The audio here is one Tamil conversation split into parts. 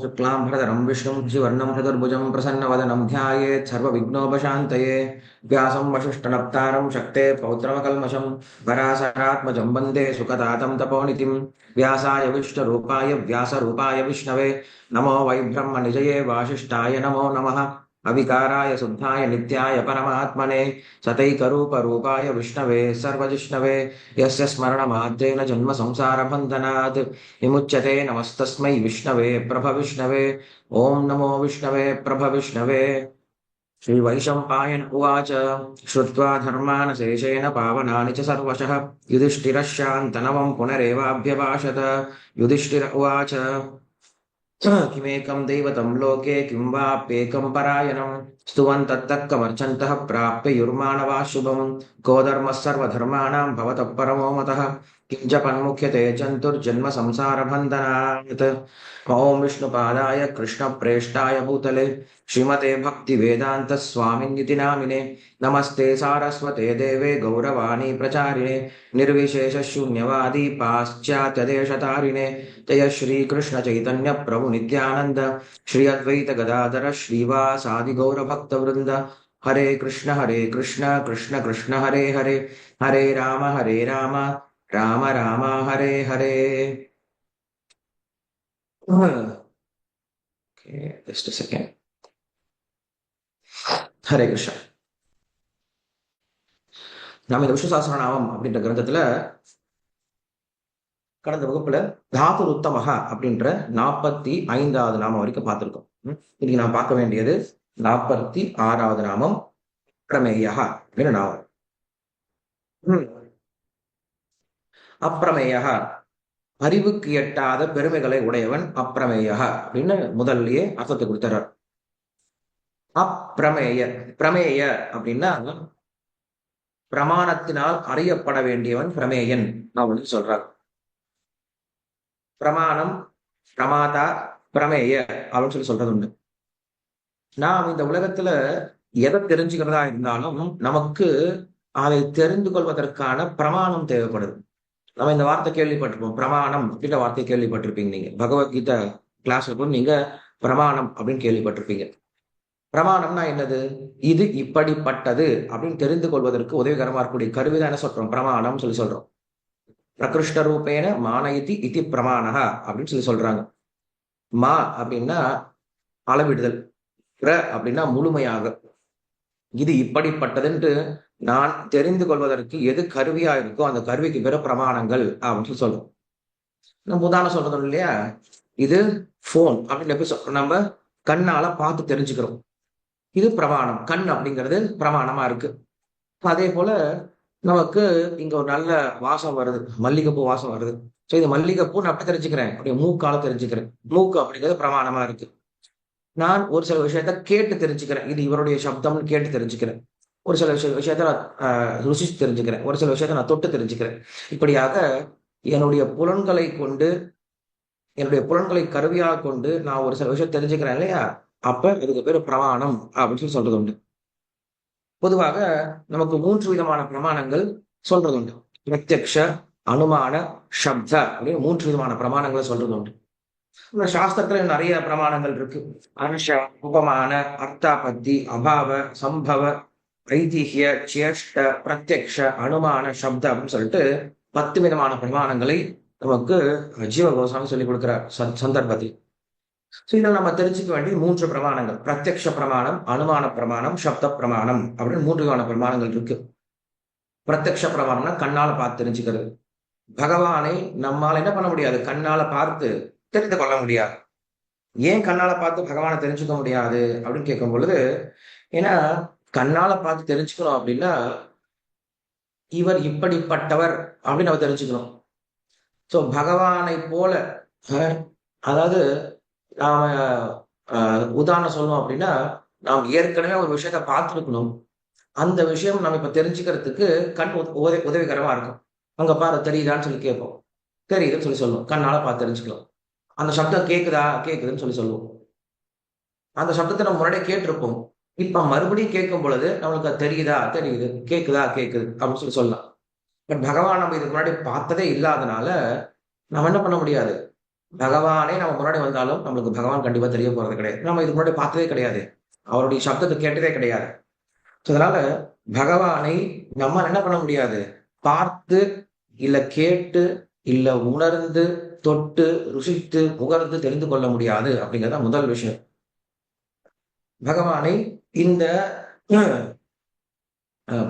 शुक्लांबरधरं विष्णुं शशिवर्णं चतुर्भुजं प्रसन्नवदनं ध्यायेत् सर्वविघ्नोपशान्तये व्यासं वसिष्ठनप्तारं शक्ते पौत्रमकल्मषं पराशरात्मजं वन्दे सुखदातं तपोनिधिं व्यासाय विष्णुरूपाय व्यासरूपाय विष्णवे नमो वै ब्रह्मनिजये वासिष्ठाय नमो नमः अविकाराय शुद्धाय नित्याय परमात्मने सतैकरूपरूपाय विष्णवे सर्वजिष्णवे यस्य स्मरणमात्रेण जन्म संसारबन्धनात् विमुच्यते नमस्तस्मै विष्णवे प्रभविष्णवे ओम नमो विष्णवे प्रभविष्णवे श्रीवैशम्पायन उवाच श्रुत्वा धर्मान् शेषेण पावनानि च सर्वशः युधिष्ठिरः शान्तनवं पुनरेवाभ्यभाषत युधिष्ठिर उवाच किमेकं दैवतं लोके किं वाप्येकं परायणं स्तुवन्तत्तत्कमर्चन्तः प्राप्य युर्मानवा शुभं को धर्मः सर्वधर्माणां भवतः परमो मतः किं जपन्मुख्यते जन्तुर्जन्म संसारबन्धनात् ॐ विष्णुपादाय कृष्णप्रेष्ठाय भूतले श्रीमते भक्तिवेदान्त स्वामिन्निति नामिने नमस्ते सारस्वते देवे गौरवाणी प्रचारिणे निर्विशेषशून्यवादी पाश्चात्यदेशतारिणे जय श्री कृष्ण चैतन्य प्रभु नित्यानंद श्री अद्वैत गदाधर श्रीवासादि गौर भक्त वृंद हरे Krishna Krishna Krishna Hare Hare Hare Ram Ram Ram Hare Hare just a second. Hare Krishna. நாம இந்த விஷ்ணு சஹஸ்ரநாமம் அப்படின்ற கிரந்தத்துல கடந்த வகுப்புல தாது உத்தமஹா அப்படின்ற 45வது நாமம் வரைக்கும் பார்த்திருக்கோம். இன்னைக்கு நான் பார்க்க வேண்டியது 46வது நாமம் அப்பிரமேயா அப்படின்னு நாமம். அப்பிரமேயா அறிவுக்கு எட்டாத பெருமைகளை உடையவன் அப்பிரமேயா அப்படின்னு முதல்லயே அர்த்தத்தை கொடுத்துறார். அப்பிரமேய பிரமேய அப்படின்னா பிரமாணத்தினால் அறியப்பட வேண்டியவன் பிரமேயன் அப்படின்னு சொல்றார். பிரமாணம் பிரமாதா பிரமேய அப்படின்னு சொல்றது உண்டு. நாம் இந்த உலகத்துல எதை தெரிஞ்சுக்கிறதா இருந்தாலும் நமக்கு அதை தெரிந்து கொள்வதற்கான பிரமாணம் தேவைப்படுது. நம்ம இந்த வார்த்தை கேள்விப்பட்டிருப்போம், பிரமாணம் அப்படின்ற வார்த்தையை கேள்விப்பட்டிருப்பீங்க. நீங்க பகவத்கீதா கிளாஸ்ல கூட நீங்க பிரமாணம் அப்படின்னு கேள்விப்பட்டிருப்பீங்க. பிரமாணம்னா என்னது? இது இப்படிப்பட்டது அப்படின்னு தெரிந்து கொள்வதற்கு உதவிகரமா இருக்கக்கூடிய கருவிதான் என்ன சொல்றோம்? பிரமாணம் சொல்றோம். பிரகிருஷ்ட ரூபேன மானயதி இதி பிரமாணா அப்படின்னு சொல்றாங்க. மா அப்படின்னா அளவிடுதல், பிர அப்படின்னா முழுமையாக. இது இப்படிப்பட்டதுன்ட்டு நான் தெரிந்து கொள்வதற்கு எது கருவியா இருக்கோ அந்த கருவிக்கு பிற பிரமாணங்கள் அப்படின்னு சொல்றோம். நம்ம உதாரணம் சொல்றோம் இல்லையா, இது போன் அப்படின்னு எப்படி சொல்றோம்? நம்ம கண்ணால பார்த்து தெரிஞ்சுக்கிறோம், இது பிரமாணம். கண் அப்படிங்கிறது பிரமாணமா இருக்கு. அதே போல நமக்கு இங்க ஒரு நல்ல வாசம் வருது, மல்லிகைப்பூ வாசம் வருது. சோ இது மல்லிகைப்பூ நான் அப்படி தெரிஞ்சுக்கிறேன், அப்படியே மூக்கால தெரிஞ்சுக்கிறேன். மூக்கு அப்படிங்கிறது பிரமாணமா இருக்கு. நான் ஒரு சில விஷயத்த கேட்டு தெரிஞ்சுக்கிறேன், இது இவருடைய சப்தம்னு கேட்டு தெரிஞ்சுக்கிறேன். ஒரு சில விஷயத்த நான் ருசிச்சு தெரிஞ்சுக்கிறேன், ஒரு சில விஷயத்த நான் தொட்டு தெரிஞ்சுக்கிறேன். இப்படியாக என்னுடைய புலன்களை கொண்டு, என்னுடைய புலன்களை கருவியாக கொண்டு நான் ஒரு சில விஷயம் தெரிஞ்சுக்கிறேன் இல்லையா, அப்ப இதுக்கு பேரு பிரமாணம் அப்படின்னு சொல்றது உண்டு. பொதுவாக நமக்கு 3 விதமான பிரமாணங்கள் சொல்றது உண்டு. பிரத்யக்ஷ, அனுமான, சப்த அப்படின்னு 3 விதமான பிரமாணங்களை சொல்றது உண்டு. இந்த சாஸ்திரத்துல நிறைய பிரமாணங்கள் இருக்கு. அனுஷ, உபமான, அர்த்தாபத்தி, அபாவ, சம்பவ, ஐதிஹ்ய, சேஷ்ட, பிரத்யக்ஷ, அனுமான, சப்த அப்படின்னு சொல்லிட்டு 10 விதமான பிரமாணங்களை நமக்கு ஜீவ கோஸ்வாமி சொல்லிக் கொடுக்கிற சந்தர்ப்பத்தில். இதில் நம்ம தெரிஞ்சுக்க வேண்டிய 3 பிரமாணங்கள்: பிரத்யக்ஷ பிரமாணம், அனுமான பிரமாணம், சப்த பிரமாணம் அப்படின்னு 3 விதமான பிரமாணங்கள் இருக்கு. பிரத்யக்ஷ பிரமாணம்னா கண்ணால பார்த்து தெரிஞ்சுக்கிறது. பகவானை நம்மால என்ன பண்ண முடியாது? கண்ணால பார்த்து தெரிந்து கொள்ள முடியாது. ஏன் கண்ணால பார்த்து பகவானை தெரிஞ்சுக்க முடியாது அப்படின்னு கேட்கும் பொழுது, ஏன்னா கண்ணால பார்த்து தெரிஞ்சுக்கணும் அப்படின்னா இவர் இப்படிப்பட்டவர் அப்படின்னு நம்ம தெரிஞ்சுக்கணும். சோ பகவானை போல, அதாவது நாம உதாரணம் சொல்லணும் அப்படின்னா, நாம் ஏற்கனவே ஒரு விஷயத்த பார்த்துருக்கணும். அந்த விஷயம் நம்ம இப்ப தெரிஞ்சுக்கிறதுக்கு கண் உதவிகரமா இருக்கும். அங்க பாரு தெரியுதான்னு சொல்லி கேட்போம், தெரியுதுன்னு சொல்லி சொல்லுவோம். கண்ணால பார்த்து தெரிஞ்சுக்கலாம். அந்த சப்தம் கேக்குதா, கேக்குதுன்னு சொல்லி சொல்லுவோம். அந்த சப்தத்தை நம்ம முன்னாடியே கேட்டிருப்போம். இப்ப மறுபடியும் கேட்கும் பொழுது நம்மளுக்கு அது தெரியுதா, தெரியுது, கேக்குதா, கேக்குது அப்படின்னு சொல்லலாம். பட் பகவான் நம்ம இதுக்கு முன்னாடி பார்த்ததே இல்லாதனால நம்ம என்ன பண்ண முடியாது? பகவானே நம்ம முன்னாடி வந்தாலும் நம்மளுக்கு பகவான் கண்டிப்பா தெரிய போறது கிடையாது. நம்ம இதுக்கு முன்னாடி பார்த்ததே கிடையாது. அவருடைய சப்தத்தை கேட்டதே கிடையாது. அதனால பகவானை நம்ம என்ன பண்ண முடியாது? பார்த்து, இல்ல கேட்டு, இல்ல உணர்ந்து, தொட்டு, ருசித்து, முகர்ந்து தெரிந்து கொள்ள முடியாது அப்படிங்கிறது முதல் விஷயம். பகவானை இந்த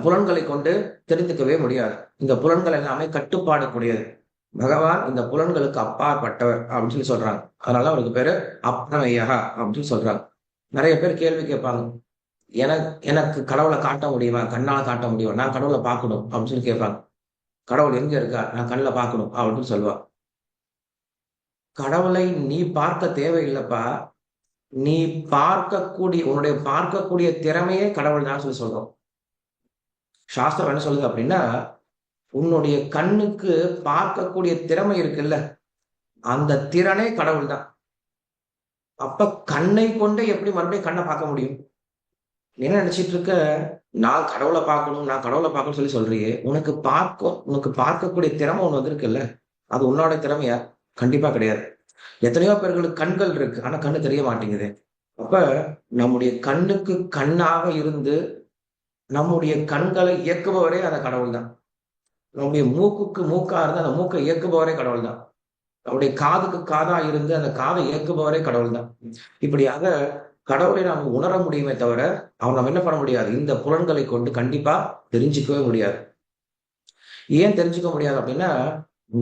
புலன்களை கொண்டு தெரிந்துக்கவே முடியாது. இந்த புலன்கள் எல்லாமே கட்டுப்பாடு கூடியது. பகவான் இந்த புலன்களுக்கு அப்பாற்பட்டவர் அப்படின்னு சொல்லி சொல்றாங்க. அதனால அவருக்கு பேரு அப்ரமேயகா அப்படின்னு சொல்றாங்க. நிறைய பேர் கேள்வி கேட்பாங்க. எனக்கு எனக்கு கடவுளை காட்ட முடியுமா? கண்ணால காட்ட முடியுமா? நான் கடவுளை பார்க்கணும் அப்படின்னு சொல்லி கேட்பாங்க. கடவுள் எங்க இருக்கா? நான் கண்ணுல பார்க்கணும் அப்படின்னு சொல்லுவா. கடவுளை நீ பார்க்க தேவையில்லைப்பா. நீ பார்க்கக்கூடிய உன்னுடைய பார்க்கக்கூடிய திறமையே கடவுள் தான் சொல்லி சொல்றோம். சாஸ்திரம் என்ன சொல்லுது அப்படின்னா, உன்னுடைய கண்ணுக்கு பார்க்கக்கூடிய திறமை இருக்குல்ல, அந்த திறனே கடவுள் தான். அப்ப கண்ணை கொண்டு எப்படி மறுபடியும் கண்ணை பார்க்க முடியும்? நீ என்ன நினைச்சிட்டு இருக்க? நான் கடவுளை பார்க்கணும், நான் கடவுளை பார்க்கணும்னு சொல்லி சொல்றியே. உனக்கு பார்க்கக்கூடிய திறமை ஒண்ணு வந்திருக்குல்ல, அது உன்னோட திறமையா? கண்டிப்பா கிடையாது. எத்தனையோ பேர்களுக்கு கண்கள் இருக்கு, ஆனா கண்ணு தெரிய மாட்டேங்குது. அப்ப நம்முடைய கண்ணுக்கு கண்ணாக இருந்து நம்முடைய கண்களை இயக்குபவரே அந்த கடவுள் தான். நம்முடைய மூக்குக்கு மூக்கா இருந்து அந்த மூக்கை இயக்குபவரே கடவுள் தான். நம்முடைய காதுக்கு காதா இருந்து அந்த காதை இயக்குபவரே கடவுள் தான். இப்படியாக கடவுளை நாம் உணர முடியுமே தவிர, அவர் நம்ம என்ன பண்ண முடியாது? இந்த புலன்களை கொண்டு கண்டிப்பா தெரிஞ்சுக்கவே முடியாது. ஏன் தெரிஞ்சுக்க முடியாது அப்படின்னா,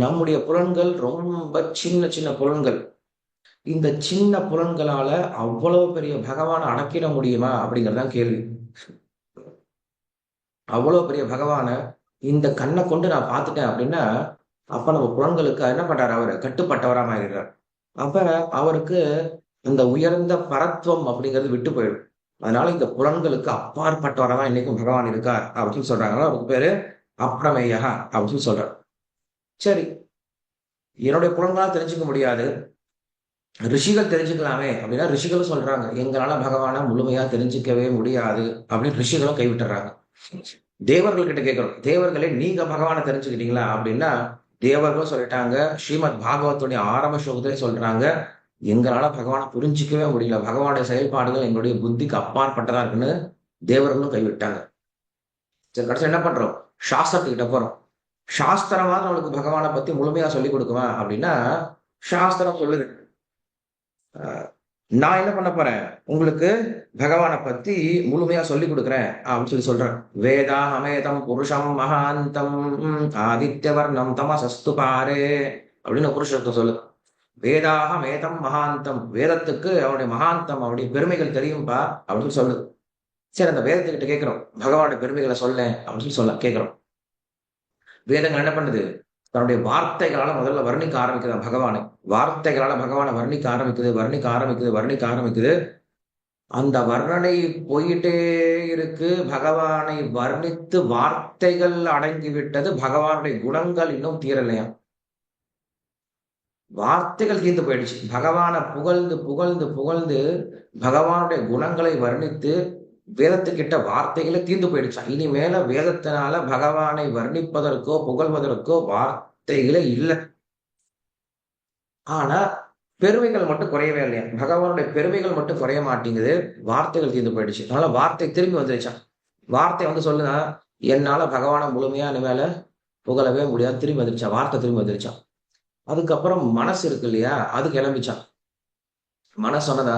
நம்முடைய புலன்கள் ரொம்ப சின்ன சின்ன புலன்கள். இந்த சின்ன புலன்களால அவ்வளவு பெரிய பகவானை அடக்கிட முடியுமா அப்படிங்கறதுதான் கேள்வி. அவ்வளவு பெரிய பகவான இந்த கண்ணை கொண்டு நான் பார்த்துட்டேன் அப்படின்னா, அப்ப நம்ம புலன்களுக்கு என்ன பண்றாரு? அவரு கட்டுப்பட்டவரா மாறிடுறார். அப்ப அவருக்கு இந்த உயர்ந்த பரத்துவம் அப்படிங்கிறது விட்டு போயிடும். அதனால இந்த புலன்களுக்கு அப்பாற்பட்டவரா தான் இன்னைக்கும் பகவான் இருக்கார் அப்படின்னு சொல்றாங்க. அவருக்கு பேரு அப்ரமேயகா அப்படின்னு சொல்றாரு. சரி, என்னுடைய புலன்களால் தெரிஞ்சுக்க முடியாது, ரிஷிகள் தெரிஞ்சுக்கலாமே அப்படின்னா, ரிஷிகளும் சொல்றாங்க எங்களால பகவானை முழுமையா தெரிஞ்சுக்கவே முடியாது அப்படின்னு ரிஷிகளும் கைவிட்டுறாங்க. தேவர்கள் கிட்ட கேட்கிறோம், தேவர்களே நீங்க பகவானை தெரிஞ்சுக்கிட்டீங்களா அப்படின்னா, தேவர்களும் சொல்லிட்டாங்க. ஸ்ரீமத் பாகவத்துடைய ஆரம்ப ஸ்லோகத்திலே சொல்றாங்க, எங்களால பகவானை புரிஞ்சிக்கவே முடியல, பகவானுடைய செயல்பாடுகள் எங்களுடைய புத்திக்கு அப்பாற்பட்டதா இருக்குன்னு தேவர்களும் கைவிட்டாங்க. சரி, கடைசி என்ன பண்றோம்? சாஸ்திரத்துக்கிட்ட போறோம். சாஸ்திரமா நம்மளுக்கு பகவானை பத்தி முழுமையா சொல்லிக் கொடுக்குவேன் அப்படின்னா, சாஸ்திரம் சொல்லுது நான் என்ன பண்ண போறேன்? உங்களுக்கு பகவானை பத்தி முழுமையா சொல்லி கொடுக்குறேன் அப்படின்னு சொல்லி சொல்றேன். வேதா அமேதம் புருஷம் மகாந்தம் ஆதித்யவர்ணம் தமசஸ்து பாரே அப்படின்னு புருஷத்தை சொல்லு. வேதாக மேதம் மகாந்தம், வேதத்துக்கு அவனுடைய மகாந்தம், அவனுடைய பெருமைகள் தெரியும்பா அப்படின்னு சொல்லி சொல்லுது. சரி, அந்த வேதத்துக்கிட்ட கேட்கிறோம், பகவானுடைய பெருமைகளை சொல்ல அப்படின்னு சொல்லி சொல்ல கேட்கிறோம். வேதங்கள் என்ன பண்ணுது? தன்னுடைய வார்த்தைகளால முதல்ல வர்ணிக்க ஆரம்பிக்குது பகவானை. வார்த்தைகளால பகவானை வர்ணிக்க ஆரம்பிக்குது, வர்ணிக்க ஆரம்பிக்குது, வர்ணிக்க ஆரம்பிக்குது. அந்த வர்ணனை போயிட்டே இருக்கு. பகவானை வர்ணித்து வார்த்தைகள் அடங்கிவிட்டது, பகவானுடைய குணங்கள் இன்னும் தீரலையா. வார்த்தைகள் தீர்ந்து போயிடுச்சு. பகவானை புகழ்ந்து புகழ்ந்து புகழ்ந்து பகவானுடைய குணங்களை வர்ணித்து வேதத்துக்கிட்ட வார்த்தைகளே தீர்ந்து போயிடுச்சா. இனிமேல வேதத்தினால பகவானை வர்ணிப்பதற்கோ புகழ்வதற்கோ வார்த்தைகளே இல்லை. ஆனா பெருமைகள் மட்டும் குறையவே இல்லையா. பகவானுடைய பெருமைகள் மட்டும் குறைய மாட்டேங்குது, வார்த்தைகள் தீர்ந்து போயிடுச்சு. அதனால வார்த்தை திரும்பி வந்துருச்சான். வார்த்தை வந்து சொல்லுதா, என்னால பகவானை முழுமையா இனிமேல புகழவே முடியாது. திரும்பி வந்துருச்சா, வார்த்தை திரும்பி வந்துருச்சான். அதுக்கப்புறம் மனசு இருக்கு இல்லையா, அது கிளம்பிச்சான். மனசு சொன்னதா,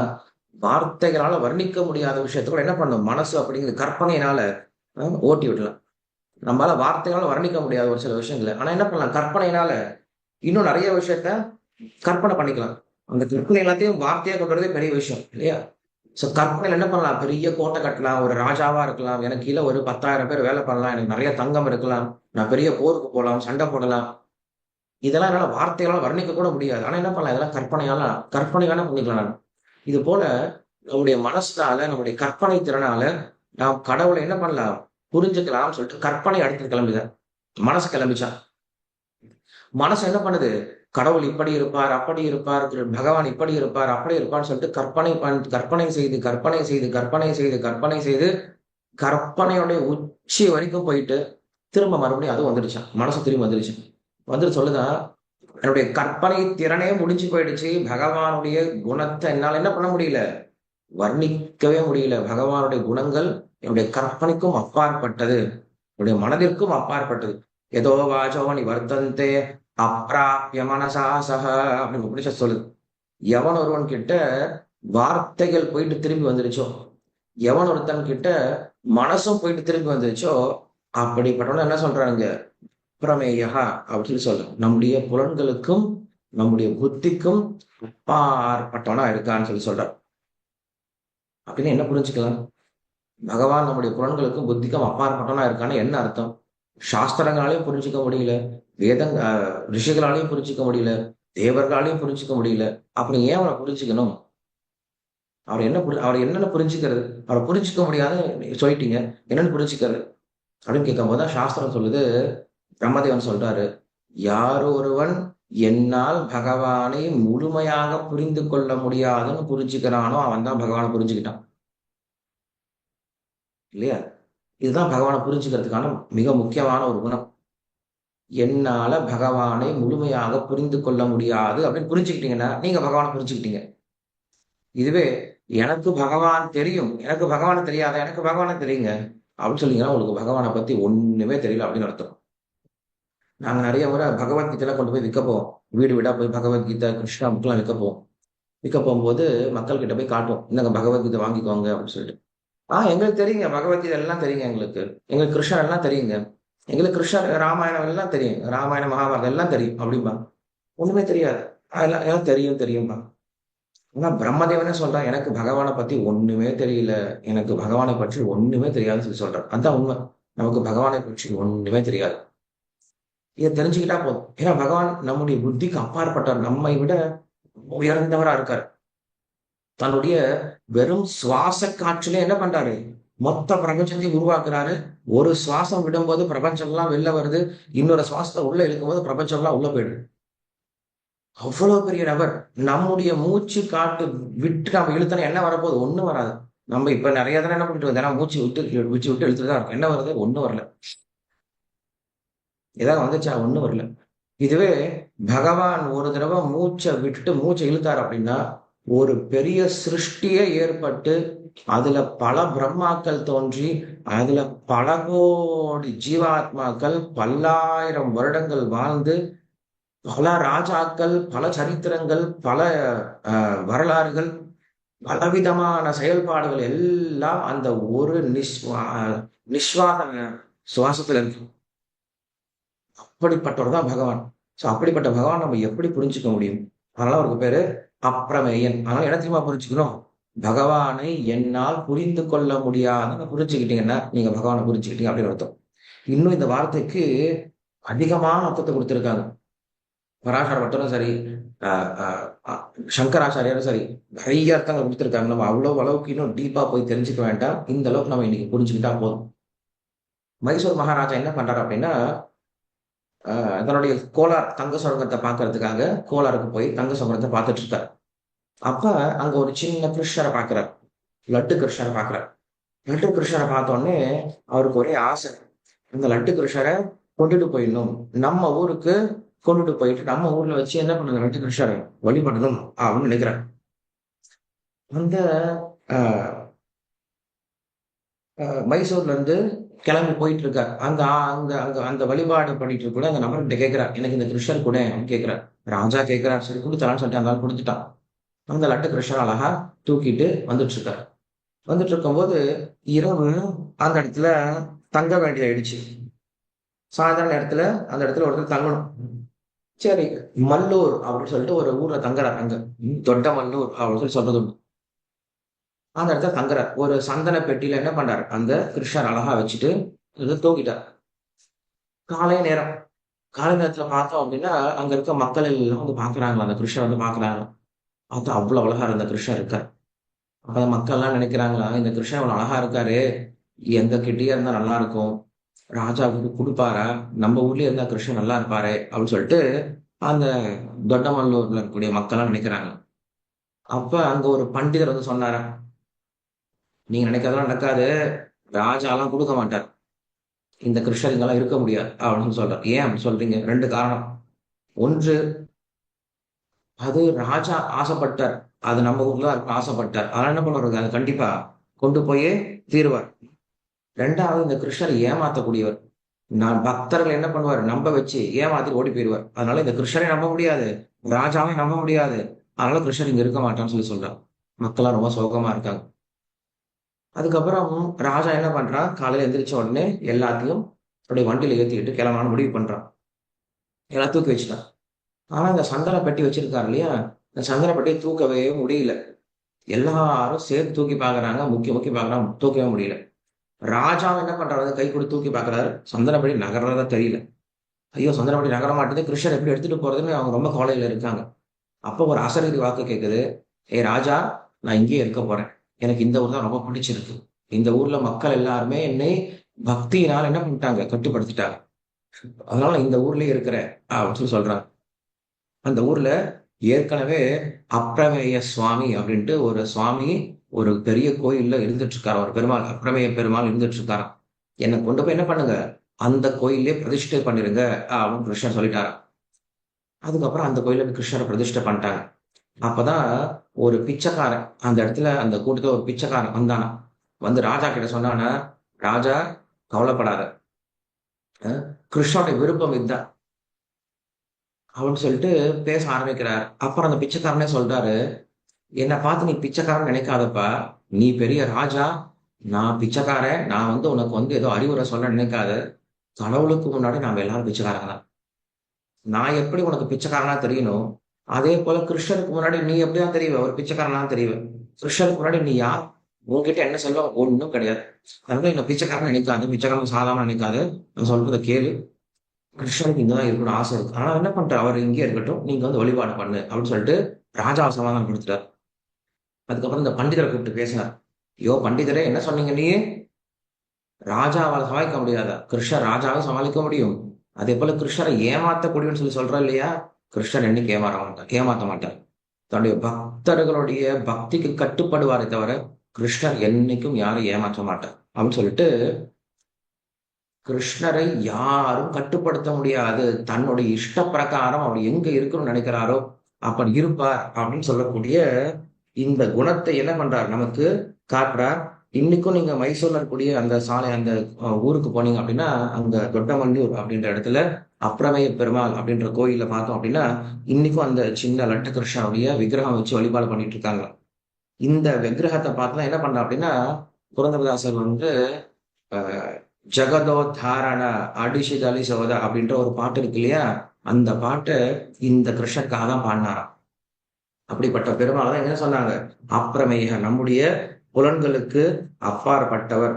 வார்த்தைகளால வர்ணிக்க முடியாத விஷயத்த கூட என்ன பண்ணும், மனசு அப்படிங்கிற கற்பனையினால ஓட்டி விடலாம். நம்மளால வார்த்தைகளால வர்ணிக்க முடியாத ஒரு சில விஷயங்களை, ஆனா என்ன பண்ணலாம், கற்பனையினால இன்னும் நிறைய விஷயத்த கற்பனை பண்ணிக்கலாம். அந்த கற்பனை எல்லாத்தையும் வார்த்தையா கொண்டு வரதே பெரிய விஷயம் இல்லையா. சோ கற்பனையில என்ன பண்ணலாம், பெரிய கோட்டை கட்டலாம், ஒரு ராஜாவா இருக்கலாம், எனக்கு கீழே ஒரு 10,000 பேர் வேலை பண்ணலாம், எனக்கு நிறைய தங்கம் இருக்கலாம், நான் பெரிய போருக்கு போகலாம், சண்டை போடலாம். இதெல்லாம் என்னால வார்த்தைகளால வர்ணிக்க கூட முடியாது. ஆனா என்ன பண்ணலாம், இதெல்லாம் கற்பனை வேணா பண்ணிக்கலாம். நான் இது போல நம்முடைய மனசுனால, நம்முடைய கற்பனை திறனால நாம் கடவுளை என்ன பண்ணலாம், புரிஞ்சுக்கலாம்னு சொல்லிட்டு கற்பனை அடுத்து கிளம்புத. மனசு கிளம்பிச்சான். மனசு என்ன பண்ணுது, கடவுள் இப்படி இருப்பார், அப்படி இருப்பார், பகவான் இப்படி இருப்பார், அப்படி இருப்பார்னு சொல்லிட்டு கற்பனை செய்து கற்பனை செய்து கற்பனை செய்து கற்பனை செய்து கற்பனையோடைய உச்சி வரைக்கும் போயிட்டு திரும்ப மறுபடியும் அதுவும் வந்துடுச்சான். மனசு திரும்பி வந்துடுச்சு. வந்துட்டு சொல்லுதான், என்னுடைய கற்பனை திறனே முடிஞ்சு போயிடுச்சு. பகவானுடைய குணத்தை என்னால என்ன பண்ண முடியல, வர்ணிக்கவே முடியல. பகவானுடைய குணங்கள் என்னுடைய கற்பனைக்கும் அப்பாற்பட்டது, என்னுடைய மனதிற்கும் அப்பாற்பட்டது. ஏதோ வாச்சோ நிவர்த்தந்தே அப்பிராபிய மனசா சக அப்படின்னு பிடிச்ச சொல்லுது. எவன் ஒருவன் கிட்ட வார்த்தைகள் போயிட்டு திரும்பி வந்துருச்சோ, எவன் ஒருத்தன் கிட்ட மனசும் போயிட்டு திரும்பி வந்துருச்சோ, அப்படிப்பட்டவன என்ன சொல்றாங்க, பிரமேயா அப்படின்னு சொல்ல, நம்முடைய புலன்களுக்கும் நம்முடைய புத்திக்கும் அப்பாற்பட்டவனா இருக்கான்னு சொல்றார். அப்படின்னு என்ன புரிஞ்சுக்கலாம், பகவான் நம்முடைய புலன்களுக்கும் புத்திக்கும் அப்பாற்பட்டவனா இருக்கான்னு என்ன அர்த்தம்? சாஸ்திரங்களாலையும் புரிஞ்சுக்க முடியல, வேதங்க ரிஷிகளாலையும் புரிஞ்சுக்க முடியல, தேவர்களாலையும் புரிஞ்சுக்க முடியல. அப்படி ஏன் அவரை புரிஞ்சுக்கணும்? அவர் என்னென்ன புரிஞ்சுக்கிறது? அவரை புரிஞ்சுக்க முடியாத சொல்லிட்டீங்க, என்னன்னு புரிஞ்சுக்கிறது அப்படின்னு கேட்கும் போதுதான் சாஸ்திரம் சொல்லுது, பிரம்மதேவன் சொல்றாரு, யார் ஒருவன் என்னால் பகவானை முழுமையாக புரிந்து கொள்ள முடியாதுன்னு புரிஞ்சுக்கிறானோ அவன் தான் பகவானை புரிஞ்சுக்கிட்டான். இல்லையா? இதுதான் பகவானை புரிஞ்சுக்கிறதுக்கான மிக முக்கியமான ஒரு குணம். என்னால பகவானை முழுமையாக புரிந்து கொள்ள முடியாது அப்படின்னு புரிஞ்சுக்கிட்டீங்கன்னா நீங்க பகவானை புரிஞ்சுக்கிட்டீங்க. இதுவே எனக்கு பகவான் தெரியும், எனக்கு பகவானை தெரியாத, எனக்கு பகவானை தெரியுங்க அப்படின்னு சொன்னீங்கன்னா உங்களுக்கு பகவானை பத்தி ஒண்ணுமே தெரியல அப்படின்னு அர்த்தம். நாங்க நிறைய முறை பகவத்கீதைலாம் கொண்டு போய் விற்க போவோம். வீடு வீடா போய் பகவத்கீதை, கிருஷ்ணா புக்கெல்லாம் விற்க போவோம். விற்க போகும்போது மக்கள் கிட்ட போய் காட்டுவோம், இந்தாங்க பகவத்கீதை வாங்கிக்கோங்க அப்படின்னு சொல்லிட்டு. எங்களுக்கு தெரியுங்க, பகவத்கீதை எல்லாம் தெரியுங்க, எங்களுக்கு கிருஷ்ணன் எல்லாம் தெரியுங்க, எங்களுக்கு கிருஷ்ணர் ராமாயணம் எல்லாம் தெரியும், ராமாயணம் மகாபாரதம் எல்லாம் தெரியும் அப்படிம்பா. ஒண்ணுமே தெரியாது, அதெல்லாம் எல்லாம் தெரியும் தெரியும்பா. ஆனா பிரம்மதேவனே சொல்றான், எனக்கு பகவானை பத்தி ஒண்ணுமே தெரியல, எனக்கு பகவானை பற்றி ஒண்ணுமே தெரியாதுன்னு சொல்லி சொல்றான். அதான் உண்மை, நமக்கு பகவானை பற்றி ஒண்ணுமே தெரியாது. இதை தெரிஞ்சுக்கிட்டா போதும். ஏன்னா பகவான் நம்முடைய புத்திக்கு அப்பாற்பட்டவர், நம்மை விட உயர்ந்தவரா இருக்காரு. தன்னுடைய வெறும் சுவாச காற்றிலே என்ன பண்றாரு, மொத்த பிரபஞ்சத்தையும் உருவாக்குறாரு. ஒரு சுவாசம் விடும்போது பிரபஞ்சம் எல்லாம் வெளில வருது, இன்னொரு சுவாசத்தை உள்ள இழுக்கும் போது பிரபஞ்சம் எல்லாம் உள்ள போயிடுது. அவ்வளவு பெரிய நபர். நம்முடைய மூச்சு காட்டு விட்டு நம்ம இழுத்தனா என்ன வரப்போகுது, ஒண்ணும் வராது. நம்ம இப்ப நிறைய தானே என்ன பண்ணிட்டு வந்தோம், மூச்சு விட்டு விட்டு விட்டு இழுத்துதான் இருக்கும், என்ன வருது, ஒண்ணும் வரல. ஏதாவது வந்துச்சா, ஒண்ணும் வரல. இதுவே பகவான் ஒரு தடவை மூச்சை விட்டுட்டு மூச்சை இழுத்தார் அப்படின்னா ஒரு பெரிய சிருஷ்டியே ஏற்பட்டு அதுல பல பிரம்மாக்கள் தோன்றி அதுல பல கோடி ஜீவாத்மாக்கள் பல்லாயிரம் வருடங்கள் வாழ்ந்து பல ராஜாக்கள், பல சரித்திரங்கள், பல வரலாறுகள், பலவிதமான செயல்பாடுகள் எல்லாம் அந்த ஒரு நிஸ்வாத சுவாசத்துல இருக்கு. அப்படிப்பட்டவர் தான் பகவான். சோ அப்படிப்பட்ட பகவான் நம்ம எப்படி புரிஞ்சுக்க முடியும்? அதனால அவருக்கு பேரு அப்பிரமேயன். அதனால என்ன தெரியுமா புரிஞ்சுக்கணும், பகவானை என்னால் புரிந்து கொள்ள முடியாதுன்னு புரிஞ்சுக்கிட்டீங்கன்னா நீங்க பகவானை புரிஞ்சுக்கிட்டீங்க அப்படின்னு அர்த்தம். இன்னும் இந்த வார்த்தைக்கு அதிகமான அர்த்தத்தை கொடுத்திருக்காங்க. பராசர பட்டரும் சரி, சங்கராச்சாரியாரும் சரி, நிறைய அர்த்தங்கள் கொடுத்திருக்காங்க. நம்ம அவ்வளவு அளவுக்கு இன்னும் டீப்பா போய் தெரிஞ்சுக்க வேண்டாம். இந்த அளவுக்கு நம்ம இன்னைக்கு புரிஞ்சுக்கிட்டா போதும். மைசூர் மகாராஜா என்ன பண்றாரு அப்படின்னா, தன்னுடைய கோலார் தங்க சுரங்கத்தை பார்க்கறதுக்காக கோலாருக்கு போய் தங்க சுரங்கத்தை பார்த்துட்டு இருக்காரு. அப்ப அங்க ஒரு சின்ன கிருஷ்ணரை பாக்குறாரு, லட்டு கிருஷ்ணரை பாக்குறாரு. லட்டு கிருஷ்ணரை பார்த்தோடனே அவருக்கு ஒரே ஆசை, இந்த லட்டு கிருஷ்ணரை கொண்டுட்டு போயிடணும், நம்ம ஊருக்கு கொண்டுட்டு போயிட்டு நம்ம ஊர்ல வச்சு என்ன பண்ணுங்க, லட்டு கிருஷ்ணரை வழிபடணும் அப்படின்னு நினைக்கிறார். அந்த மைசூர்ல இருந்து கிளம்பி போயிட்டு இருக்கார். அந்த அங்க அங்க அந்த வழிபாடு பண்ணிட்டு கூட அந்த நபர்கிட்ட கேட்கிறார், எனக்கு இந்த கிருஷ்ணர் கூட அப்படின்னு கேட்கிறார். ராஜா கேட்கிறார், சரி கொடுத்தலான்னு சொல்லிட்டு அந்த கொடுத்துட்டான். அந்த லட்டு கிருஷ்ணர் அழகா தூக்கிட்டு வந்துட்டு இருக்காரு. வந்துட்டு இருக்கும்போது இரவு அந்த இடத்துல தங்க வேண்டியதாயிடுச்சு. சாயந்தர நேரத்துல அந்த இடத்துல ஒருத்தர் தங்கணும். சரி, மல்லூர் அப்படின்னு சொல்லிட்டு ஒரு ஊர்ல தங்குறார். அங்க தொட்ட மல்லூர் அப்படின்னு சொல்லி சொல்றது உண்டு. அந்த இடத்துல தங்குறார். ஒரு சந்தன பெட்டியில என்ன பண்றாரு, அந்த கிருஷ்ணர் அழகா வச்சுட்டு தூக்கிட்டார். காலை நேரம், காலை நேரத்துல பார்த்தோம் அப்படின்னா அங்க இருக்க மக்கள் எல்லாம் வந்து பாக்குறாங்களா, அந்த கிருஷ்ணர் வந்து பாக்குறாங்க. அது அவ்வளவு அழகா இருந்த கிருஷ்ணர் இருக்கார். அப்ப அந்த மக்கள் எல்லாம் நினைக்கிறாங்களா, இந்த கிருஷ்ணர் அவ்வளவு அழகா இருக்காரு, எங்க கிட்டயே இருந்தா நல்லா இருக்கும், ராஜாவுக்கு கொடுப்பாரா, நம்ம ஊர்லயே இருந்தா கிருஷ்ணன் நல்லா இருப்பாரு அப்படின்னு சொல்லிட்டு அந்த தொட்டமல்லூர்ல இருக்கக்கூடிய மக்கள் எல்லாம் நினைக்கிறாங்க. அப்ப அங்க ஒரு பண்டிதர் வந்து சொன்னாரா, நீங்க நினைக்கிறதெல்லாம் நடக்காது, ராஜாலாம் கொடுக்க மாட்டார், இந்த கிருஷ்ணர் இங்கெல்லாம் இருக்க முடியாது அப்படின்னு சொல்றார். ஏன் அப்படி சொல்றீங்க? ரெண்டு காரணம். ஒன்று, அது ராஜா ஆசைப்பட்டார். அது நம்ம ஊர்ல தான் இருக்கணும்னு ஆசைப்பட்டார். அதனால என்ன பண்ணுவாரு? அது கண்டிப்பா கொண்டு போயே தீருவார். 2வது இந்த கிருஷ்ணர் ஏமாத்தக்கூடியவர். நான் பக்தர்கள் என்ன பண்ணுவாரு? நம்ப வச்சு ஏமாத்திட்டு ஓடி போயிருவார். அதனால இந்த கிருஷ்ணரை நம்ப முடியாது. ராஜாவையும் நம்ப முடியாது. அதனால கிருஷ்ணர் இங்க இருக்க மாட்டான்னு சொல்றார். மக்கள்லாம் ரொம்ப சோகமா இருக்காங்க. அதுக்கப்புறம் ராஜா என்ன பண்றான்? காலையில எந்திரிச்ச உடனே எல்லாத்தையும் அப்படியே வண்டியில ஏத்திக்கிட்டு கிளம்பலாம்னு முடிவு பண்றான். எல்லாம் தூக்கி வச்சுட்டான். ஆனா இந்த சந்தன பெட்டி வச்சிருக்காரு இல்லையா? இந்த சந்தன பெட்டிய தூக்கவே முடியல. எல்லாரும் சேர்த்து தூக்கி பார்க்குறாங்க. முக்கி முக்கி பார்க்குறாங்க. தூக்கவே முடியல. ராஜாவும் என்ன பண்றாரு? கை கொடுத்து தூக்கி பார்க்குறாரு. சந்தன பெட்டி நகர்றதா தெரியல. ஐயோ! சந்தன பெட்டி நகர மாட்டேங்குது. கிருஷ்ணர் எப்படி எடுத்துட்டு போறதுன்னு அவங்க ரொம்ப கவலையில இருக்காங்க. அப்போ ஒரு அசரீரி வாக்கு கேட்குது. ஏய் ராஜா, நான் இங்கேயே இருக்க போறேன். எனக்கு இந்த ஊர் தான் ரொம்ப பிடிச்சிருக்கு. இந்த ஊர்ல மக்கள் எல்லாருமே என்னை பக்தியினால என்ன பண்ணிட்டாங்க? கட்டுப்படுத்திட்டாங்க. அதனால நான் இந்த ஊர்லயே இருக்கிறேன் அப்படின்னு சொல்றாங்க. அந்த ஊர்ல ஏற்கனவே அப்பிரமேய சுவாமி அப்படின்ட்டு ஒரு சுவாமி ஒரு பெரிய கோயில்ல இருந்துட்டு இருக்காரு. ஒரு பெருமாள் அப்பிரமேய பெருமாள் இருந்துட்டு இருக்காராம். என்னை கொண்டு போய் என்ன பண்ணுங்க? அந்த கோயிலே பிரதிஷ்டை பண்ணிருங்க அப்படின்னு கிருஷ்ணர் சொல்லிட்டாராம். அதுக்கப்புறம் அந்த கோயில கிருஷ்ணரை பிரதிஷ்டை பண்ணிட்டாங்க. அப்பதான் ஒரு பிச்சைக்காரன் அந்த இடத்துல அந்த கூட்டத்துல ஒரு பிச்சைக்காரன் வந்தானா. வந்து ராஜா கிட்ட சொன்னானா, ராஜா கவலைப்படாத. கிருஷ்ணனுடைய விருப்பம் இதுதான் அப்படின்னு சொல்லிட்டு பேச ஆரம்பிக்கிறார். அப்புறம் அந்த பிச்சைக்காரனே சொல்றாரு, என்னை பார்த்து நீ பிச்சைக்காரன் நினைக்காதப்பா. நீ பெரிய ராஜா. நான் பிச்சைக்காரன். நான் உனக்கு ஏதோ அறிவுரை சொல்ல நினைக்காத. கடவுளுக்கு முன்னாடி நாம எல்லாரும் பிச்சைக்காரங்க தான். நான் எப்படி உனக்கு பிச்சைக்காரனா தெரியணும், அதே போல கிருஷ்ணருக்கு முன்னாடி நீ எப்படிதான் தெரியுவ? ஒரு பிச்சைக்காரனா தெரியுவ. கிருஷ்ணருக்கு முன்னாடி நீ யார்? உன்கிட்ட என்ன செல்வம்? ஒண்ணும் கிடையாது. அதனால என்ன பிச்சைக்காரன் நினைக்காது. பிச்சைக்காரன் சாதாரண நினைக்காது. நான் சொல்றதை கேளு. கிருஷ்ணருக்கு இங்கதான் இருக்கணும்னு ஆசை இருக்கு. ஆனா என்ன பண்ற? அவர் இங்கே இருக்கட்டும். நீங்க வழிபாடு பண்ணு அப்படின்னு சொல்லிட்டு ராஜாவை சமாதானம் கொடுத்துட்டார். அதுக்கப்புறம் இந்த பண்டிதரை கூப்பிட்டு பேசினார். ஐயோ பண்டிதரே, என்ன சொன்னீங்க நீ? ராஜாவால சமாளிக்க முடியாதா? கிருஷ்ணர் ராஜாவை சமாளிக்க முடியும். அதே போல கிருஷ்ணரை ஏமாத்தக்கூடியன்னு சொல்ற இல்லையா? கிருஷ்ணர் என்னைக்கு ஏமாத்த மாட்டார். தன்னுடைய பக்தர்களுடைய பக்திக்கு கட்டுப்படுவாரே தவிர கிருஷ்ணர் என்னைக்கும் யாரும் ஏமாற்ற மாட்டார் அப்படின்னு சொல்லிட்டு, கிருஷ்ணரை யாரும் கட்டுப்படுத்த முடியாது. தன்னுடைய இஷ்ட பிரகாரம் அவர் எங்க இருக்கணும்னு நினைக்கிறாரோ அப்படி இருப்பார் அப்படின்னு சொல்லக்கூடிய இந்த குணத்தை என்ன பண்றார்? நமக்கு காட்டுறார். இன்னைக்கும் நீங்க மைசூர்ல இருக்கக்கூடிய அந்த சாலை அந்த ஊருக்கு போனீங்க அப்படின்னா, அங்க தொட்டமல்லூர் அப்படின்ற இடத்துல அப்பிரமேய பெருமாள் அப்படின்ற கோயில பார்த்தோம் அப்படின்னா, இன்னைக்கும் அந்த சின்ன லட்டு கிருஷ்ணனுடைய விக்கிரகம் வச்சு வழிபாடு பண்ணிட்டு இருக்காங்க. இந்த விக்கிரகத்தை பார்த்துதான் என்ன பண்றா அப்படின்னா, புரந்தரதாசர் ஜெகதோத்தாரண அடிஷிதலி சோத அப்படின்ற ஒரு பாட்டு இருக்கு இல்லையா? அந்த பாட்டை இந்த கிருஷ்ணருக்காக தான் பாடினாராம். அப்படிப்பட்ட பெருமாள் தான் என்ன சொன்னாங்க? அப்பிரமேய, நம்முடைய புலன்களுக்கு அப்பாற்பட்டவர்.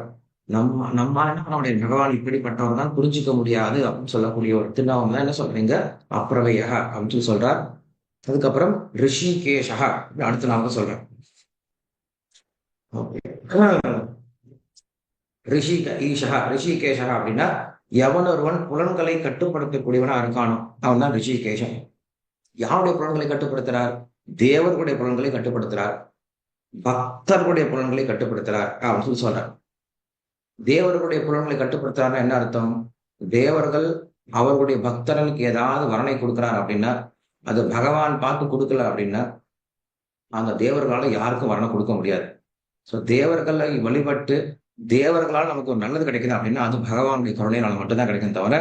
நம்மால என்ன பண்ண முடியாது? பகவான் இப்படிப்பட்டவர் தான் புரிஞ்சுக்க முடியாது அப்படின்னு சொல்லக்கூடிய ஒரு திருநாமம் தான் என்ன சொல்றீங்க? அப்பிரமேய அப்படின்னு சொல்றார். அதுக்கப்புறம் ரிஷிகேஷா அடுத்த நாம சொல்றேன். ரிஷிகேஷா அப்படின்னா எவன் ஒருவன் புலன்களை கட்டுப்படுத்தக்கூடியவனா இருக்கானோ அவன் தான் ரிஷிகேஷன். யாருடைய புலன்களை கட்டுப்படுத்துறார்? தேவர்களுடைய புலன்களை கட்டுப்படுத்துறார். பக்தர்களுடைய புலன்களை கட்டுப்படுத்துறார் அப்படின்னு சொல்றார். தேவர்களுடைய புலன்களை கட்டுப்படுத்துறாருன்னா என்ன அர்த்தம்? தேவர்கள் அவர்களுடைய பக்தர்களுக்கு ஏதாவது வரனை கொடுக்கிறார் அப்படின்னா, அது பகவான் பார்த்து கொடுக்கல அப்படின்னா, அந்த தேவர்களால யாருக்கும் வரணை கொடுக்க முடியாது. சோ தேவர்களை வழிபட்டு தேவர்களால் நமக்கு ஒரு நல்லது கிடைக்குது அப்படின்னா, அது பகவானுடைய கருணையினால மட்டும்தான் கிடைக்கும் தவிர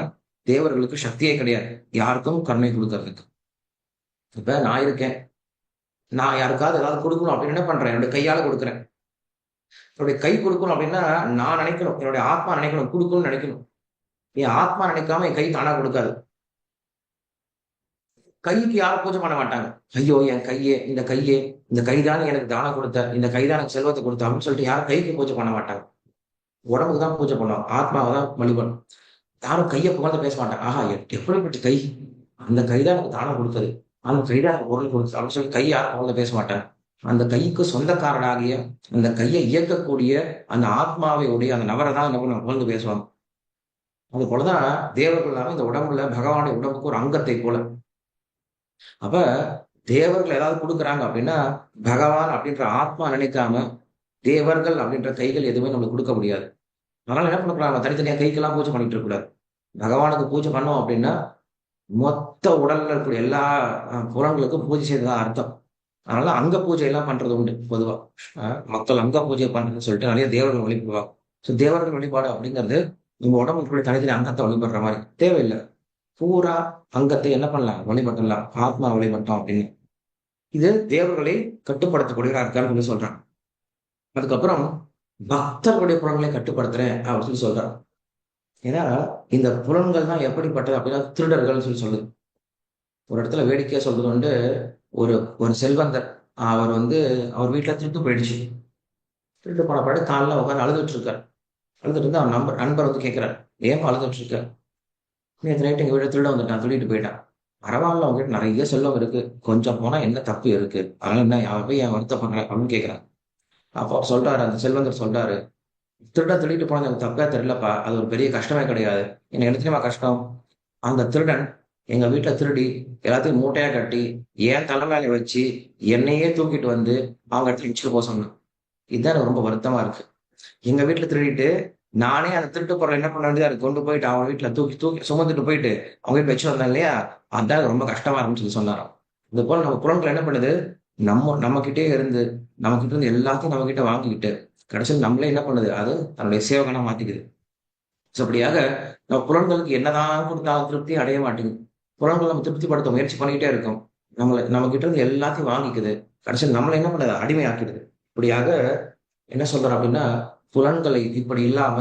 தேவர்களுக்கு சக்தியே கிடையாது யாருக்கும் கருணை கொடுக்கறதுக்கு. இப்ப நான் இருக்கேன். நான் யாருக்காவது ஏதாவது கொடுக்கணும் அப்படின்னு என்ன பண்றேன்? என்னுடைய கையால கொடுக்குறேன். என்னுடைய கை கொடுக்கணும் அப்படின்னா நான் நினைக்கணும். என்னுடைய ஆத்மா நினைக்கணும். கொடுக்கணும்னு நினைக்கணும். என் ஆத்மா நினைக்காம என் கை தானா கொடுக்காது. கைக்கு யாரும் பூஜை பண்ண மாட்டாங்க. ஐயோ என் கையே, இந்த கையே, இந்த கைதானே எனக்கு தானம் கொடுத்த, இந்த கைதான் எனக்கு செல்வத்தை கொடுத்த அப்படின்னு சொல்லிட்டு யாரும் கைக்கு பூஜை பண்ண மாட்டாங்க. உடம்புக்கு தான் பூஜை பண்ணுவாங்க. ஆத்மாவை தான் வழிபடும். யாரும் கையை புகழ்ந்து பேச மாட்டாங்க. ஆஹா எப்படிப்பட்ட கை, அந்த கைதான் எனக்கு தானம் கொடுத்தது, அந்த கைதான் எனக்கு பொருள் கொடுத்தது அப்படின்னு சொல்லி கை யாரும் புகழ்ந்து பேச மாட்டாங்க. அந்த கைக்கு சொந்தக்காரனாகிய, அந்த கையை இயக்கக்கூடிய அந்த ஆத்மாவை உடைய அந்த நபரை தான் என்ன புகழ்ந்து பேசுவாங்க. அது போலதான் தேவர்கள் எல்லாமே இந்த உடம்புல பகவானுடைய உடம்புக்கு ஒரு அங்கத்தை போல. அப்ப தேவர்கள் ஏதாவது கொடுக்குறாங்க அப்படின்னா பகவான் அப்படின்ற ஆத்மா நினைக்காம தேவர்கள் அப்படின்ற கைகள் எதுவுமே நம்மளுக்கு கொடுக்க முடியாது. அதனால என்ன பண்ணக்கூடாது? தனித்தனியா கைக்கெல்லாம் பூஜை பண்ணிட்டு இருக்க கூடாது. பகவானுக்கு பூஜை பண்ணோம் அப்படின்னா மொத்த உடல்ல இருக்கக்கூடிய எல்லா புலன்களுக்கும் பூஜை செய்ததா அர்த்தம். அதனால அங்க பூஜை எல்லாம் பண்றது உண்டு பொதுவா. மக்கள் அங்க பூஜை பண்றதுன்னு சொல்லிட்டு நிறைய தேவர்கள் வழிபடுவாங்க. ஸோ தேவர்கள் வழிபாடு அப்படிங்கிறது உங்க உடம்புக்குள்ள தனித்தனி அங்கத்தை வழிபடுற மாதிரி தேவையில்லை. பூரா அங்கத்தை என்ன பண்ணலாம் வழிபட்டலாம், ஆத்மா வழிபட்டோம் அப்படின்னு. இது தேவர்களை கட்டுப்படுத்தக்கூடியவரா இருக்கான்னு சொல்லி சொல்றான். அதுக்கப்புறம் பக்தர்களுடைய புலன்களை கட்டுப்படுத்துறேன் அப்படின்னு சொல்லி சொல்றான். ஏன்னா இந்த புலன்கள் தான் எப்படிப்பட்டது அப்படின்னா திருடர்கள் சொல்லி சொல்லுது. ஒரு இடத்துல வேடிக்கையா சொல்றது வந்து ஒரு ஒரு செல்வந்தர், அவர் வந்து அவர் வீட்டுல திருட்டு போயிடுச்சு. திருட்டு போன பாடு காலைல உட்காந்து அழுதுட்டு இருக்காரு. அழுதுட்டு இருந்து அவர் நண்பர் வந்து கேட்கிறார், ஏன் அழுதுட்டு இருக்க? நேற்று நைட்டு எங்க வீட்டை திருட வந்துட்டான், திருடிட்டு போயிட்டான். பரவாயில்ல, உங்ககிட்ட நிறைய செல்வம் இருக்கு, கொஞ்சம் போனா என்ன தப்பு இருக்கு, அதனால என்ன அவன் போய் என் வருத்தப்படுற அப்படின்னு கேட்கிறான். அப்போ அவர் சொல்றாரு, அந்த செல்வந்தர் சொல்றாரு, திருடிட்டு போனது எனக்கு தப்பா தெரியலப்பா, அது ஒரு பெரிய கஷ்டமே கிடையாது. எனக்கு என்ன தெரியுமா கஷ்டம்? அந்த திருடன் எங்க வீட்டுல திருடி எல்லாத்தையும் மூட்டையா கட்டி ஏன் தலைமையில வச்சு என்னையே தூக்கிட்டு வந்து அவங்க இடத்துல வச்சுட்டு போக சொன்னான். இதுதான் எனக்கு ரொம்ப வருத்தமா இருக்கு. எங்க வீட்டுல திருடிட்டு நானே அந்த திருட்டு பொருளை என்ன பண்ண வேண்டியதா இருக்கு, கொண்டு போயிட்டு அவங்க வீட்டுல தூக்கி தூக்கி சுமந்துட்டு போயிட்டு அவங்க வீட்டுல வச்சு வந்தேன் இல்லையா, அதான் எனக்கு ரொம்ப கஷ்டமா இருக்குன்னு சொல்லி சொன்னாராம். இது போல நம்ம புலன்கள் என்ன பண்ணுது, நம்ம கிட்டே இருந்து நம்ம கிட்ட இருந்து எல்லாத்தையும் நம்ம கிட்ட வாங்கிக்கிட்டு கடைசியில் நம்மளே என்ன பண்ணுது, அது தன்னுடைய சேவகனா மாத்திக்குது. ஸோ அப்படியாக நம்ம புலன்களுக்கு என்னதான் கொடுத்தாலும் திருப்தி அடைய மாட்டேங்குது. புலன்கள் நம்ம திருப்திப்படுத்த முயற்சி பண்ணிக்கிட்டே இருக்கோம். நம்ம கிட்ட இருந்து எல்லாத்தையும் வாங்கிக்குது. கடைசியில் நம்மளை என்ன பண்ணுது, அடிமையாக்கிடுது. இப்படியாக என்ன சொல்றோம் அப்படின்னா, புலன்களை இப்படி இல்லாம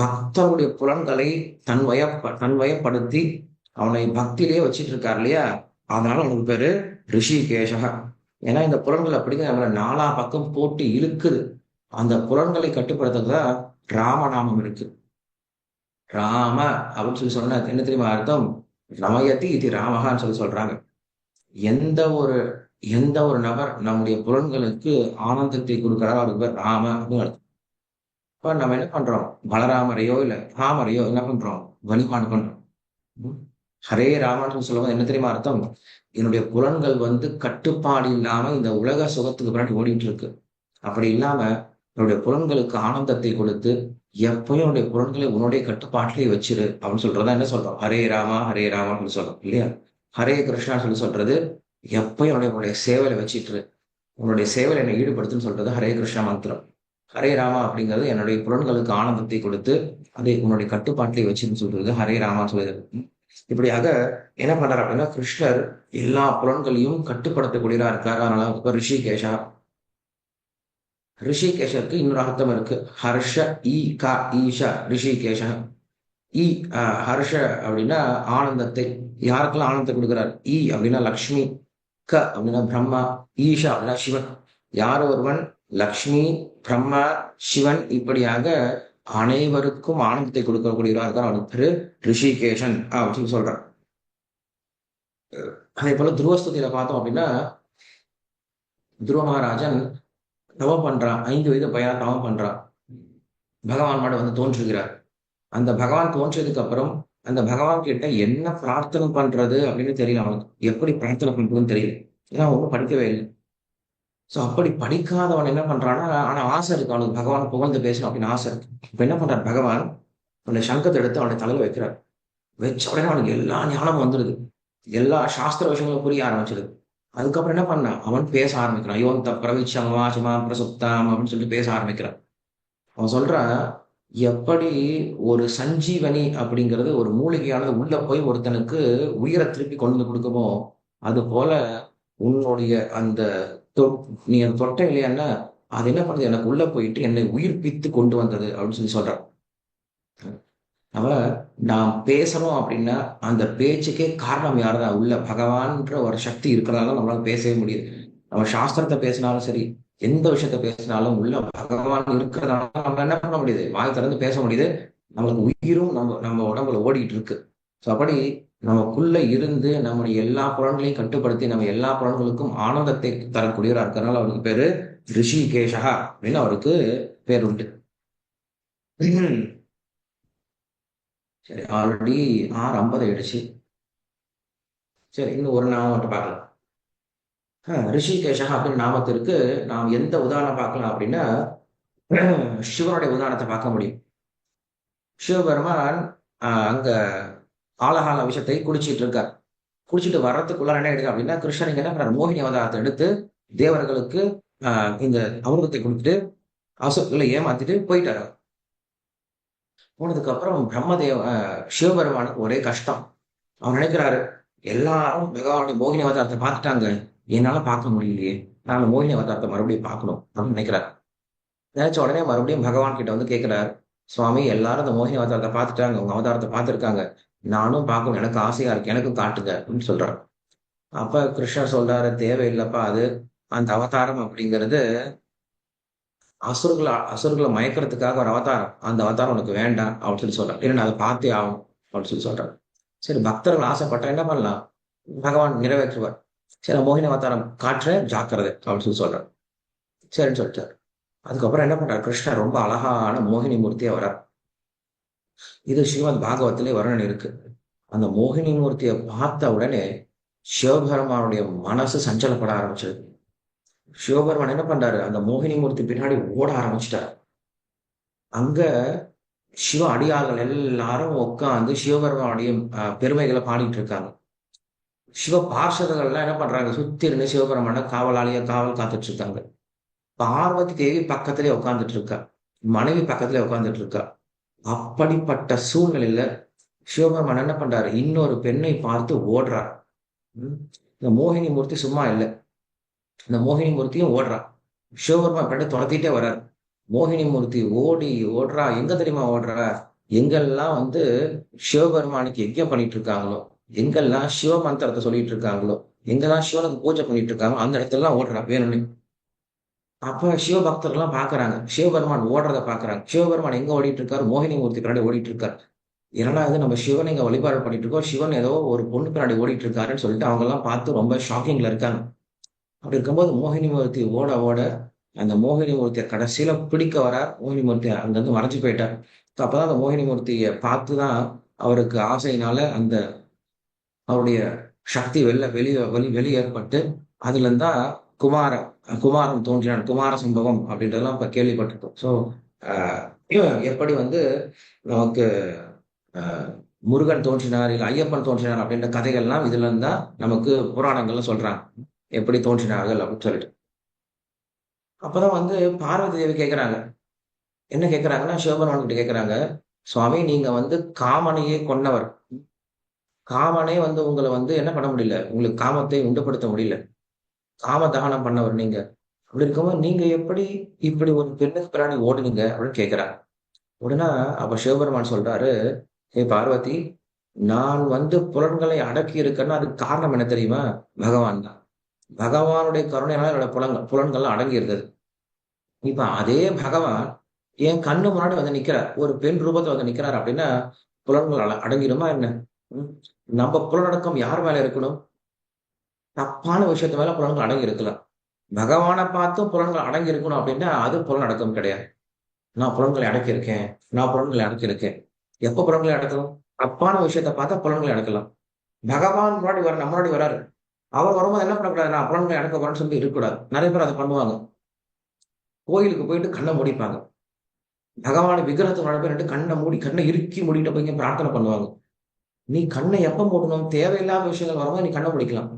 பக்தருடைய புலன்களை தன்வயப்படுத்தி அவனை பக்தியிலேயே வச்சிட்டு இருக்காரு இல்லையா, அதனால அவனுக்கு பேரு ரிஷிகேஷா. ஏன்னா இந்த புலன்கள் அப்படிங்க நம்மளை நாலா பக்கம் போட்டு இழுக்குது. அந்த புலன்களை கட்டுப்படுத்துறதுதான் ராமநாமம் இருக்கு. ராம அப்படின்னு சொல்லி சொன்னா என்ன தெரியுமா அர்த்தம்? ரமயதி இது ராமகான்னு சொல்லி சொல்றாங்க. எந்த ஒரு எந்த ஒரு நபர் நம்முடைய புலன்களுக்கு ஆனந்தத்தை கொடுக்கிறாரோ அவருக்கு பேர் ராம அப்படின்னு அர்த்தம். இப்ப நம்ம என்ன பண்றோம், பலராமரையோ இல்ல ராமரையோ என்ன பண்றோம், வழிபாடு பண்றோம். உம். ஹரே ராமன்னு சொல்லும்போது என்ன தெரியுமா அர்த்தம்? என்னுடைய புலன்கள் வந்து கட்டுப்பாடு இல்லாம இந்த உலக சுகத்துக்கு பின்னாடி ஓடிட்டு இருக்கு. அப்படி இல்லாம என்னுடைய புலன்களுக்கு ஆனந்தத்தை கொடுத்து எப்பயும் என்னுடைய புலன்களை உன்னுடைய கட்டுப்பாட்டிலே வச்சிரு அப்படின்னு சொல்றதா என்ன சொல்றோம், ஹரே ராமா ஹரே ராமான்னு சொல்றோம் இல்லையா. ஹரே கிருஷ்ணா சொல்லி சொல்றது எப்பயும் உன்னுடைய சேவையில வச்சிட்டு உன்னுடைய சேவையில என்னை ஈடுபடுத்துன்னு சொல்றது ஹரே கிருஷ்ணா மந்திரம். ஹரே ராமா அப்படிங்கிறது என்னுடைய புலன்களுக்கு ஆனந்தத்தை கொடுத்து அதை உன்னுடைய கட்டுப்பாட்டிலே வச்சுன்னு சொல்றது ஹரே ராமா சொல்லுது. இப்படியாக என்ன பண்றாரு அப்படின்னா, கிருஷ்ணர் எல்லா புலன்களையும் கட்டுப்படுத்தக்கூடியதா இருக்காரு. அதனால ரிஷிகேஷா. ரிஷிகேஷருக்கு இன்னொரு அர்த்தம் இருக்கு. ஹர்ஷ ஈ கா ஈஷா ரிஷிகேஷ. ஈ ஹர்ஷ அப்படின்னா ஆனந்தத்தை, யாருக்கெல்லாம் ஆனந்தத்தை கொடுக்கிறார். ஈ அப்படின்னா லக்ஷ்மி, க அப்படின்னா பிரம்மா, ஈஷா அப்படின்னா சிவன். யார் ஒருவன் லக்ஷ்மி, பிரம்மா, சிவன் இப்படியாக அனைவருக்கும் ஆனந்தத்தை கொடுக்கக்கூடியவராக இருக்கார், அவனுக்கு பேரு ரிஷிகேஷன் அப்படின்னு சொல்றான். அதே போல துருவஸ்துதியில பார்த்தோம் அப்படின்னா, துருவ மகாராஜன் தவம் பண்றான், 5 வயது பையனா தவம் பண்றான். பகவான் மாடு வந்து தோன்றுகிறார். அந்த பகவான் தோன்றியதுக்கு அப்புறம் அந்த பகவான் கிட்ட என்ன பிரார்த்தனை பண்றது அப்படின்னு தெரியல அவனுக்கு. எப்படி பிரார்த்தனை பண்றதுன்னு தெரியல. ஏன்னா ஒன்றும் படிக்கவே இல்லை. சோ அப்படி படிக்காதவன் என்ன பண்றான்னா, ஆனா ஆசை இருக்கு அவனுக்கு, பகவான் புகழ்ந்து பேசணும் அப்படின்னு ஆசை இருக்கு. இப்ப என்ன பண்றாரு பகவான், அவனுடைய சங்கத்தை எடுத்து அவனுடைய தலையில வைக்கிறார். வச்ச உடனே அவனுக்கு எல்லா ஞானமும் வந்துடுது. எல்லா சாஸ்திர விஷயங்களும் புரிய ஆரம்பிச்சிருது. அதுக்கப்புறம் என்ன பண்ணான், அவன் பேச ஆரம்பிக்கிறான். யோந்த பிரவிச்சம் வாசிமா பிரசுப்தாம் அப்படின்னு சொல்லிட்டு பேச ஆரம்பிக்கிறான். அவன் சொல்றான், எப்படி ஒரு சஞ்சீவனி அப்படிங்கிறது ஒரு மூலிகையானது உள்ள போய் ஒருத்தனுக்கு உயிரை திருப்பி கொண்டு வந்து கொடுக்குமோ, அது போல உன்னுடைய அந்த நீ அந்த தொட்ட இல்லையான்னா அது என்ன பண்ணுது, எனக்கு உள்ள போயிட்டு என்னை உயிர்ப்பித்து கொண்டு வந்தது அப்படின்னு சொல்லி சொல்றான். அவ நாம் பேசணும் அப்படின்னா அந்த பேச்சுக்கே காரணம் யாருதான், உள்ள பகவான்ற ஒரு சக்தி இருக்கிறதால நம்மளால பேசவே முடியுது. நம்ம சாஸ்திரத்தை பேசினாலும் சரி, எந்த விஷயத்த பேசினாலும் உள்ள பகவான் இருக்கிறதால நம்ம என்ன பண்ண முடியுது, வாய் திறந்து பேச முடியுது. நம்மளுக்கு உயிரும் நம்ம நம்ம உடம்புல ஓடிட்டு இருக்கு. ஸோ அப்படி நமக்குள்ள இருந்து நம்முடைய எல்லா புலன்களையும் கட்டுப்படுத்தி நம்ம எல்லா புலன்களுக்கும் ஆனந்தத்தை தரக்கூடியவரா இருக்கிறனால அவருக்கு பேரு ரிஷிகேஷா அப்படின்னு அவருக்கு பேர் உண்டு. சரி, ஆல்ரெடி 6:50 ஆயிடுச்சு. சரி, இன்னும் ஒரு நாமம் மட்டும் பார்க்கலாம். ரிஷிகேஷா அப்படின்னு நாமத்திற்கு நாம் எந்த உதாரணம் பார்க்கலாம் அப்படின்னா, சிவனுடைய உதாரணத்தை பார்க்க முடியும். சிவபெருமான் அங்க ஆலகால விஷத்தை குடிச்சிட்டு இருக்கார். குடிச்சிட்டு வர்றதுக்குள்ள என்ன எடுக்கு அப்படின்னா, கிருஷ்ணர் இங்க என்ன பண்றாரு, மோகினி அவதாரத்தை எடுத்து தேவர்களுக்கு இந்த அமிர்தத்தை கொடுத்துட்டு அசுரர்களை ஏமாத்திட்டு போயிட்டாரு. போனதுக்கு அப்புறம் பிரம்மதேவ சிவபெருமானுக்கு ஒரே கஷ்டம். அவர் நினைக்கிறாரு, எல்லாரும் பகவானுடைய மோகினி அவதாரத்தை பார்த்துட்டாங்க, என்னால பார்க்க முடியலையே, நான் மோகினி அவதாரத்தை மறுபடியும் பார்க்கணும் அப்படின்னு நினைக்கிறார். நினைச்ச உடனே மறுபடியும் பகவான் கிட்ட வந்து கேட்கிறாரு, சுவாமி எல்லாரும் இந்த மோகினி அவதாரத்தை பார்த்துட்டாங்க, உங்க அவதாரத்தை பார்த்துருக்காங்க, நானும் பார்க்கணும், எனக்கு ஆசையா இருக்கு, எனக்கும் காட்டுங்க அப்படின்னு சொல்றாரு. அப்ப கிருஷ்ணர் சொல்றாரு, தேவையில்லைப்பா, அது அந்த அவதாரம் அப்படிங்கிறது அசுரர்களை மயக்கிறதுக்காக ஒரு அவதாரம், அந்த அவதாரம் உனக்கு வேண்டாம் அப்படின்னு சொல்லி சொல்றாரு. இல்லைன்னா அதை பார்த்தே ஆகும் அப்படின்னு சொல்லி சொல்றாரு. சரி, பக்தர்கள் ஆசைப்பட்ட என்ன பண்ணலாம், பகவான் நிறைவேற்றுவார். சரி, மோகினி அவதாரம் காட்டுறேன், ஜாக்கிரதை அப்படின்னு சொல்லி சொல்றாரு. சரின்னு சொல்லிட்டாரு. அதுக்கப்புறம் என்ன பண்றாரு, கிருஷ்ணர் ரொம்ப அழகான மோகினி மூர்த்தியா வர்றார். இது ஸ்ரீமத் பாகவத்திலே வர்ணனை இருக்கு. அந்த மோகினி மூர்த்தியை பார்த்த உடனே சிவபெருமானுடைய மனசு சஞ்சலப்பட ஆரம்பிச்சது. சிவபெருமான் என்ன பண்றாரு, அந்த மோகினி மூர்த்தி பின்னாடி ஓட ஆரம்பிச்சிட்டாரு. அங்க சிவ அடியார்கள் எல்லாரும் உட்காந்து சிவபெருமானுடைய பெருமைகளை பாடிட்டு இருக்காங்க. சிவ பார்ஷதர்கள் எல்லாம் என்ன பண்றாங்க, சுத்தி இருந்து சிவபெருமான காவல் காத்துட்டு இருக்காங்க. பார்வதி தேவி பக்கத்திலே உட்காந்துட்டு இருக்கா, மனைவி பக்கத்திலே உட்காந்துட்டு இருக்கா. அப்படிப்பட்ட சூழ்நிலையில சிவபெருமான் என்ன பண்றாரு, இன்னொரு பெண்ணை பார்த்து ஓடுறார். இந்த மோகினி மூர்த்தி சும்மா இல்லை, இந்த மோகினி மூர்த்தியும் ஓடுறா. சிவபெருமான் கண்டு துரத்திட்டே வர்றார். மோகினி மூர்த்தி ஓடுறா, எங்க தெரியுமா ஓடுறா, எங்கெல்லாம் வந்து சிவபெருமானுக்கு யஜ்ஞம் பண்ணிட்டு இருக்காங்களோ, எங்கெல்லாம் சிவ மந்திரத்தை சொல்லிட்டு இருக்காங்களோ, எங்கெல்லாம் சிவனுக்கு பூஜை பண்ணிட்டு இருக்காங்களோ அந்த இடத்துல எல்லாம் ஓடுறா வேணும்னு. அப்ப சிவபக்தர்கள்லாம் பாக்குறாங்க, சிவபெருமான் ஓடுறத பாக்குறாங்க. சிவபெருமான் எங்க ஓடிட்டு இருக்காரு, மோகினி மூர்த்தி பின்னாடி ஓடிட்டு இருக்காரு. இரண்டாவது, நம்ம சிவன் இங்க வழிபாடு பண்ணிட்டு இருக்கோம், சிவன் ஏதோ ஒரு பொண்ணு பின்னாடி ஓடிட்டு இருக்காருன்னு சொல்லிட்டு அவங்க எல்லாம் பார்த்து ரொம்ப ஷாக்கிங்ல இருக்காங்க. அப்படி இருக்கும்போது மோகினி மூர்த்தி ஓட ஓட அந்த மோகினி மூர்த்தியை கடைசியில பிடிக்க வரார். மோகினி மூர்த்தி அங்கிருந்து மறைஞ்சு போயிட்டார். அப்பதான் அந்த மோகினி மூர்த்தியை பார்த்துதான் அவருக்கு ஆசையினால அந்த அவருடைய சக்தி வெளியேற்பட்டு அதுல இருந்தா குமாரன் தோன்றினான். குமார சம்பவம் அப்படின்றதெல்லாம் இப்ப கேள்விப்பட்டிருக்கோம். ஸோ எப்படி வந்து நமக்கு முருகன் தோன்றினார், இல்ல ஐயப்பன் தோன்றினார் அப்படின்ற கதைகள்லாம் இதுல இருந்தா நமக்கு புராணங்கள்ல சொல்றாங்க, எப்படி தோன்றினார்கள் அப்படின்னு சொல்லிட்டு. அப்பதான் வந்து பார்வதி தேவி கேட்கிறாங்க, என்ன கேட்கிறாங்கன்னா, சிவபெருமான் கிட்ட கேட்கிறாங்க, சுவாமி நீங்க வந்து காமனையே கொன்னவர், காமனே வந்து உங்களை வந்து என்ன பண்ண முடியல, உங்களுக்கு காமத்தை உண்டுபடுத்த முடியல, காம தகனம் பண்ணவர் நீங்க. அப்படி இருக்கும்போது நீங்க எப்படி இப்படி ஒரு பெண்ணுக்கு பிராணி ஓடுனீங்க அப்படின்னு கேட்கிறாங்க. உடனே அப்ப சிவபெருமான் சொல்றாரு, ஹே பார்வதி, நான் வந்து புலன்களை அடக்கி இருக்கேன்னா அதுக்கு காரணம் என்ன தெரியுமா, பகவான் தான். பகவானுடைய கருணையால என்னோட புலன்கள்லாம் அடங்கி இருக்குது. இப்ப அதே பகவான் என் கண்ணு முன்னாடி வந்து நிக்கிறார், ஒரு பெண் ரூபத்துல வந்து நிக்கிறார் அப்படின்னா புலன்கள் அடங்கிடுமா என்ன? நம்ம புலனடக்கம் யார் மேல இருக்கணும், தப்பான விஷயத்து மேல புலன்கள் அடங்கி இருக்கலாம். பகவானை பார்த்தும் புலன்கள் அடங்கி இருக்கணும் அப்படின்னா அது புலனடக்கம் கிடையாது. நான் புலன்களை அடக்கியிருக்கேன், நான் புலன்களை அடக்கியிருக்கேன். எப்ப புலன்களை அடக்கணும், தப்பான விஷயத்த பார்த்தா புலன்களை அடக்கலாம். பகவான் முன்னாடி நம்ம முன்னாடி வராரு, அவர் வரும்போது என்ன பண்ணக்கூடாது, நான் புலன்களை அடக்க போறேன்னு சொல்லி இருக்கக்கூடாது. நிறைய பேர் அதை பண்ணுவாங்க. கோயிலுக்கு போயிட்டு கண்ணை மூடிப்பாங்க, பகவான விக்கிரகத்துக்கு முன்னாடி போய் கண்ணை இறுக்கி மூடிட்டு போய் பிரார்த்தனை பண்ணுவாங்க. நீ கண்ணை எப்ப மூடணும், தேவையில்லாத விஷயங்கள் வரும்போது நீ கண்ணை முடிக்கலாம்.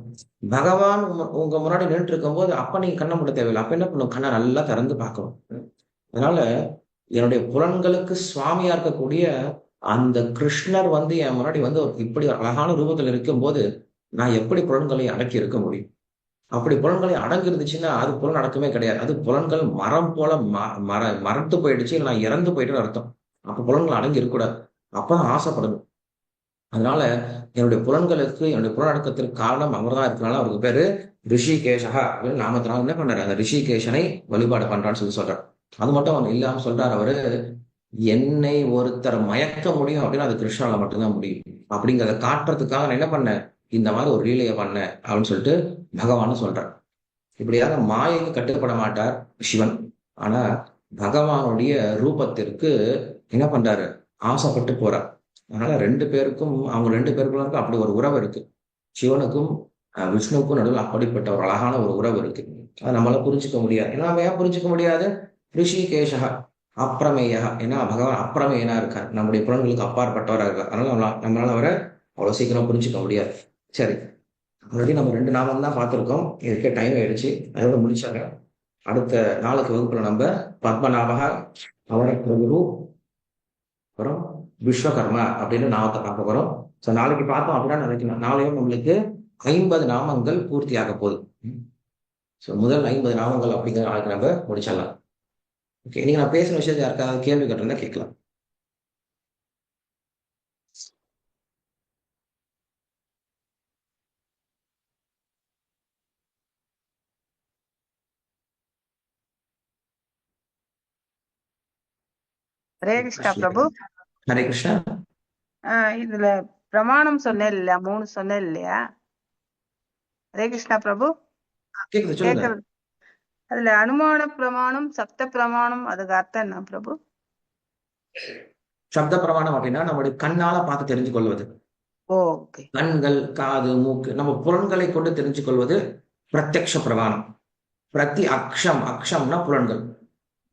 பகவான் உங்க முன்னாடி நின்றுட்டு இருக்கும் போது அப்ப நீங்க கண்ணை மூட தேவையில்லை. அப்ப என்ன பண்ணும், கண்ணை நல்லா திறந்து பார்க்கணும். அதனால என்னுடைய புலன்களுக்கு சுவாமியா இருக்கக்கூடிய அந்த கிருஷ்ணர் வந்து என் முன்னாடி வந்து இப்படி ஒரு அழகான ரூபத்தில் இருக்கும்போது நான் எப்படி புலன்களை அடக்கி இருக்க முடியும்? அப்படி புலன்களை அடங்கி இருந்துச்சுன்னா அது புலன் அடக்கமே கிடையாது. அது புலன்கள் மரம் போல மரத்து போயிடுச்சு, இல்லை நான் இறந்து போயிட்டு அர்த்தம். அப்ப புலன்கள் அடங்கி இருக்கக்கூடாது, அப்பதான் ஆசைப்படணும். அதனால என்னுடைய புலன்களுக்கு, என்னுடைய புலனடக்கத்திற்கு காரணம் அவர்தான் இருக்கிறனால அவருக்கு பேரு ரிஷிகேஷா அப்படின்னு நாமத்தினால என்ன பண்றாரு, அந்த ரிஷிகேஷனை வழிபாடு பண்றான்னு சொல்றாரு. அது மட்டும் அவன் இல்லாம சொல்றாரு அவரு, என்னை ஒருத்தர் மயக்க முடியும் அப்படின்னா அது கிருஷ்ணால மட்டும்தான் முடியும் அப்படிங்கிறத காட்டுறதுக்காக நான் என்ன பண்ணேன், இந்த மாதிரி ஒரு லீலையை பண்ணேன் அப்படின்னு சொல்லிட்டு பகவான் சொல்றார். இப்படியாக மாயைக்கு கட்டுப்பட மாட்டார் சிவன். ஆனா பகவானுடைய ரூபத்திற்கு என்ன பண்றாரு, ஆசைப்பட்டு போறார். அதனால அவங்க ரெண்டு பேருக்குள்ள அப்படி ஒரு உறவு இருக்கு. சிவனுக்கும் விஷ்ணுவுக்கும் நடுவில் அப்படிப்பட்ட ஒரு அழகான ஒரு உறவு இருக்கு. அதை நம்மளால புரிஞ்சுக்க முடியாது. ஏன்னா நம்ம ஏன் புரிஞ்சுக்க முடியாது, ரிஷிகேஷா அப்பிரமேயா, ஏன்னா பகவான் அப்பிரமேயனா இருக்கார், நம்முடைய புலன்களுக்கு அப்பாற்பட்டவராக இருக்கார். அதனால நம்மளால அவரை அவ்வளவு சீக்கிரம் புரிஞ்சுக்க முடியாது. சரி, ஆல்ரெடி நம்ம 2 நாமம் தான் பார்த்துருக்கோம். இதுக்கே டைம் ஆயிடுச்சு. அதோட முடிச்சாங்க. அடுத்த நாளுக்கு வகுப்புல நம்ம பத்மநாபகா, அவரகுரு, அப்புறம் விஸ்வகர்மா அப்படின்னு நாமத்தை பார்க்க போறோம். ஸோ நாளைக்கு பார்த்தோம் அப்படின்னா நாளையும் நம்மளுக்கு 50 நாமங்கள் பூர்த்தியாக போகுது. ஸோ முதல் 50 நாமங்கள் அப்படிங்கிற நாளைக்கு நம்ம முடிச்சிடலாம். ஓகே, நீங்க நான் பேசுன விஷயத்தை யாருக்காவது கேள்வி கேட்டிருந்தா கேட்கலாம். ஹரே கிருஷ்ணா பிரபு. ஹரே கிருஷ்ணா. இதுல பிரமாணம் சொன்னேன் இல்லையா, 3 சொன்னேன் இல்லையா? ஹரே கிருஷ்ணா பிரபு. கேக்குது, சொல்லுங்க. கேக்குறது. அதுல அனுமான பிரமாணம், சப்த பிரமாணம், அதுக்கு அர்த்தம் என்ன பிரபு? சப்த பிரமாணம் அப்படின்னா நம்மளுடைய கண்ணால பார்த்து தெரிஞ்சு கொள்வது. ஓகே. கண்கள், காது, மூக்கு, நம்ம புலன்களை கொண்டு தெரிஞ்சு கொள்வது பிரத்யக்ஷ பிரமாணம். அக்ஷம்னா புலன்கள்.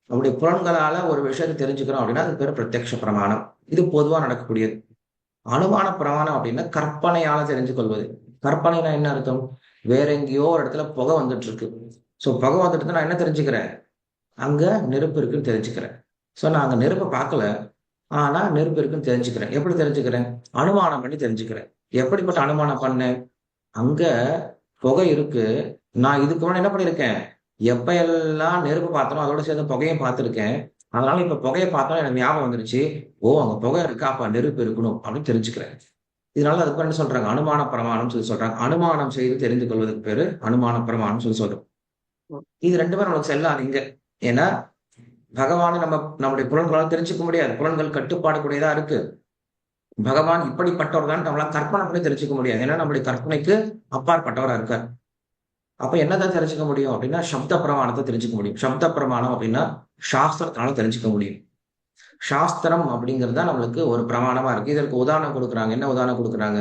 நம்முடைய புலன்களால ஒரு விஷயத்தை தெரிஞ்சுக்கிறோம் அப்படின்னா அது பேர் பிரத்யக்ஷ பிரமாணம். இது பொதுவா நடக்கக்கூடியது. அனுமான பிரமாணம் அப்படின்னா கற்பனையால தெரிஞ்சு கொள்வது. கற்பனைனா என்ன அர்த்தம்? வேற எங்கேயோ ஒரு இடத்துல புகை வந்துட்டு இருக்கு. ஸோ புகை வந்துட்டு நான் என்ன தெரிஞ்சுக்கிறேன்? அங்க நெருப்பு இருக்குன்னு தெரிஞ்சுக்கிறேன். ஸோ நான் அங்க நெருப்பை பார்க்கல, ஆனா நெருப்பு இருக்குன்னு தெரிஞ்சுக்கிறேன். எப்படி தெரிஞ்சுக்கிறேன்? அனுமானம் பண்ணி தெரிஞ்சுக்கிறேன். எப்படிப்பட்ட அனுமானம் பண்ணேன்? அங்க புகை இருக்கு. நான் இதுக்கு முன்னாடி என்ன பண்ணிருக்கேன்? எப்ப எல்லாம் நெருப்பு பார்த்தனோ அதோட சேர்ந்து புகையும் பார்த்திருக்கேன். அதனால இப்ப புகையை பார்த்தோம் எனக்கு ஞாபகம் வந்துருச்சு. ஓ, அங்க புகை இருக்கா, அப்ப நெருப்பு இருக்கணும் அப்படின்னு தெரிஞ்சுக்கிறேன். இதனால அதுக்கு என்ன சொல்றாங்க? அனுமான பிரமாணம் சொல்லி சொல்றாங்க. அனுமானம் செய்து தெரிந்து கொள்வதற்கு பேரு அனுமான பிரமாணம் சொல்லி சொல்றோம். இது 2 பேரும் நமக்கு செல்லாது இங்க. ஏன்னா பகவானை நம்முடைய புலன்களால் தெரிஞ்சுக்க முடியாது. புலன்கள் கட்டுப்பாடு கூடியதா இருக்கு. பகவான் இப்படிப்பட்டவர் தான் நம்மளால கற்பனை பண்ணி தெரிஞ்சுக்க முடியாது. ஏன்னா நம்முடைய கற்பனைக்கு அப்பாற்பட்டவரா இருக்கார். அப்ப என்னதான் தெரிஞ்சுக்க முடியும் அப்படின்னா சப்த பிரமாணத்தை தெரிஞ்சுக்க முடியும். சப்த பிரமாணம் அப்படின்னா சாஸ்திரத்தினால தெரிஞ்சுக்க முடியும். சாஸ்திரம் அப்படிங்கிறது தான் நம்மளுக்கு ஒரு பிரமாணமா இருக்கு. இதற்கு உதாரணம் கொடுக்குறாங்க. என்ன உதாரணம் கொடுக்குறாங்க?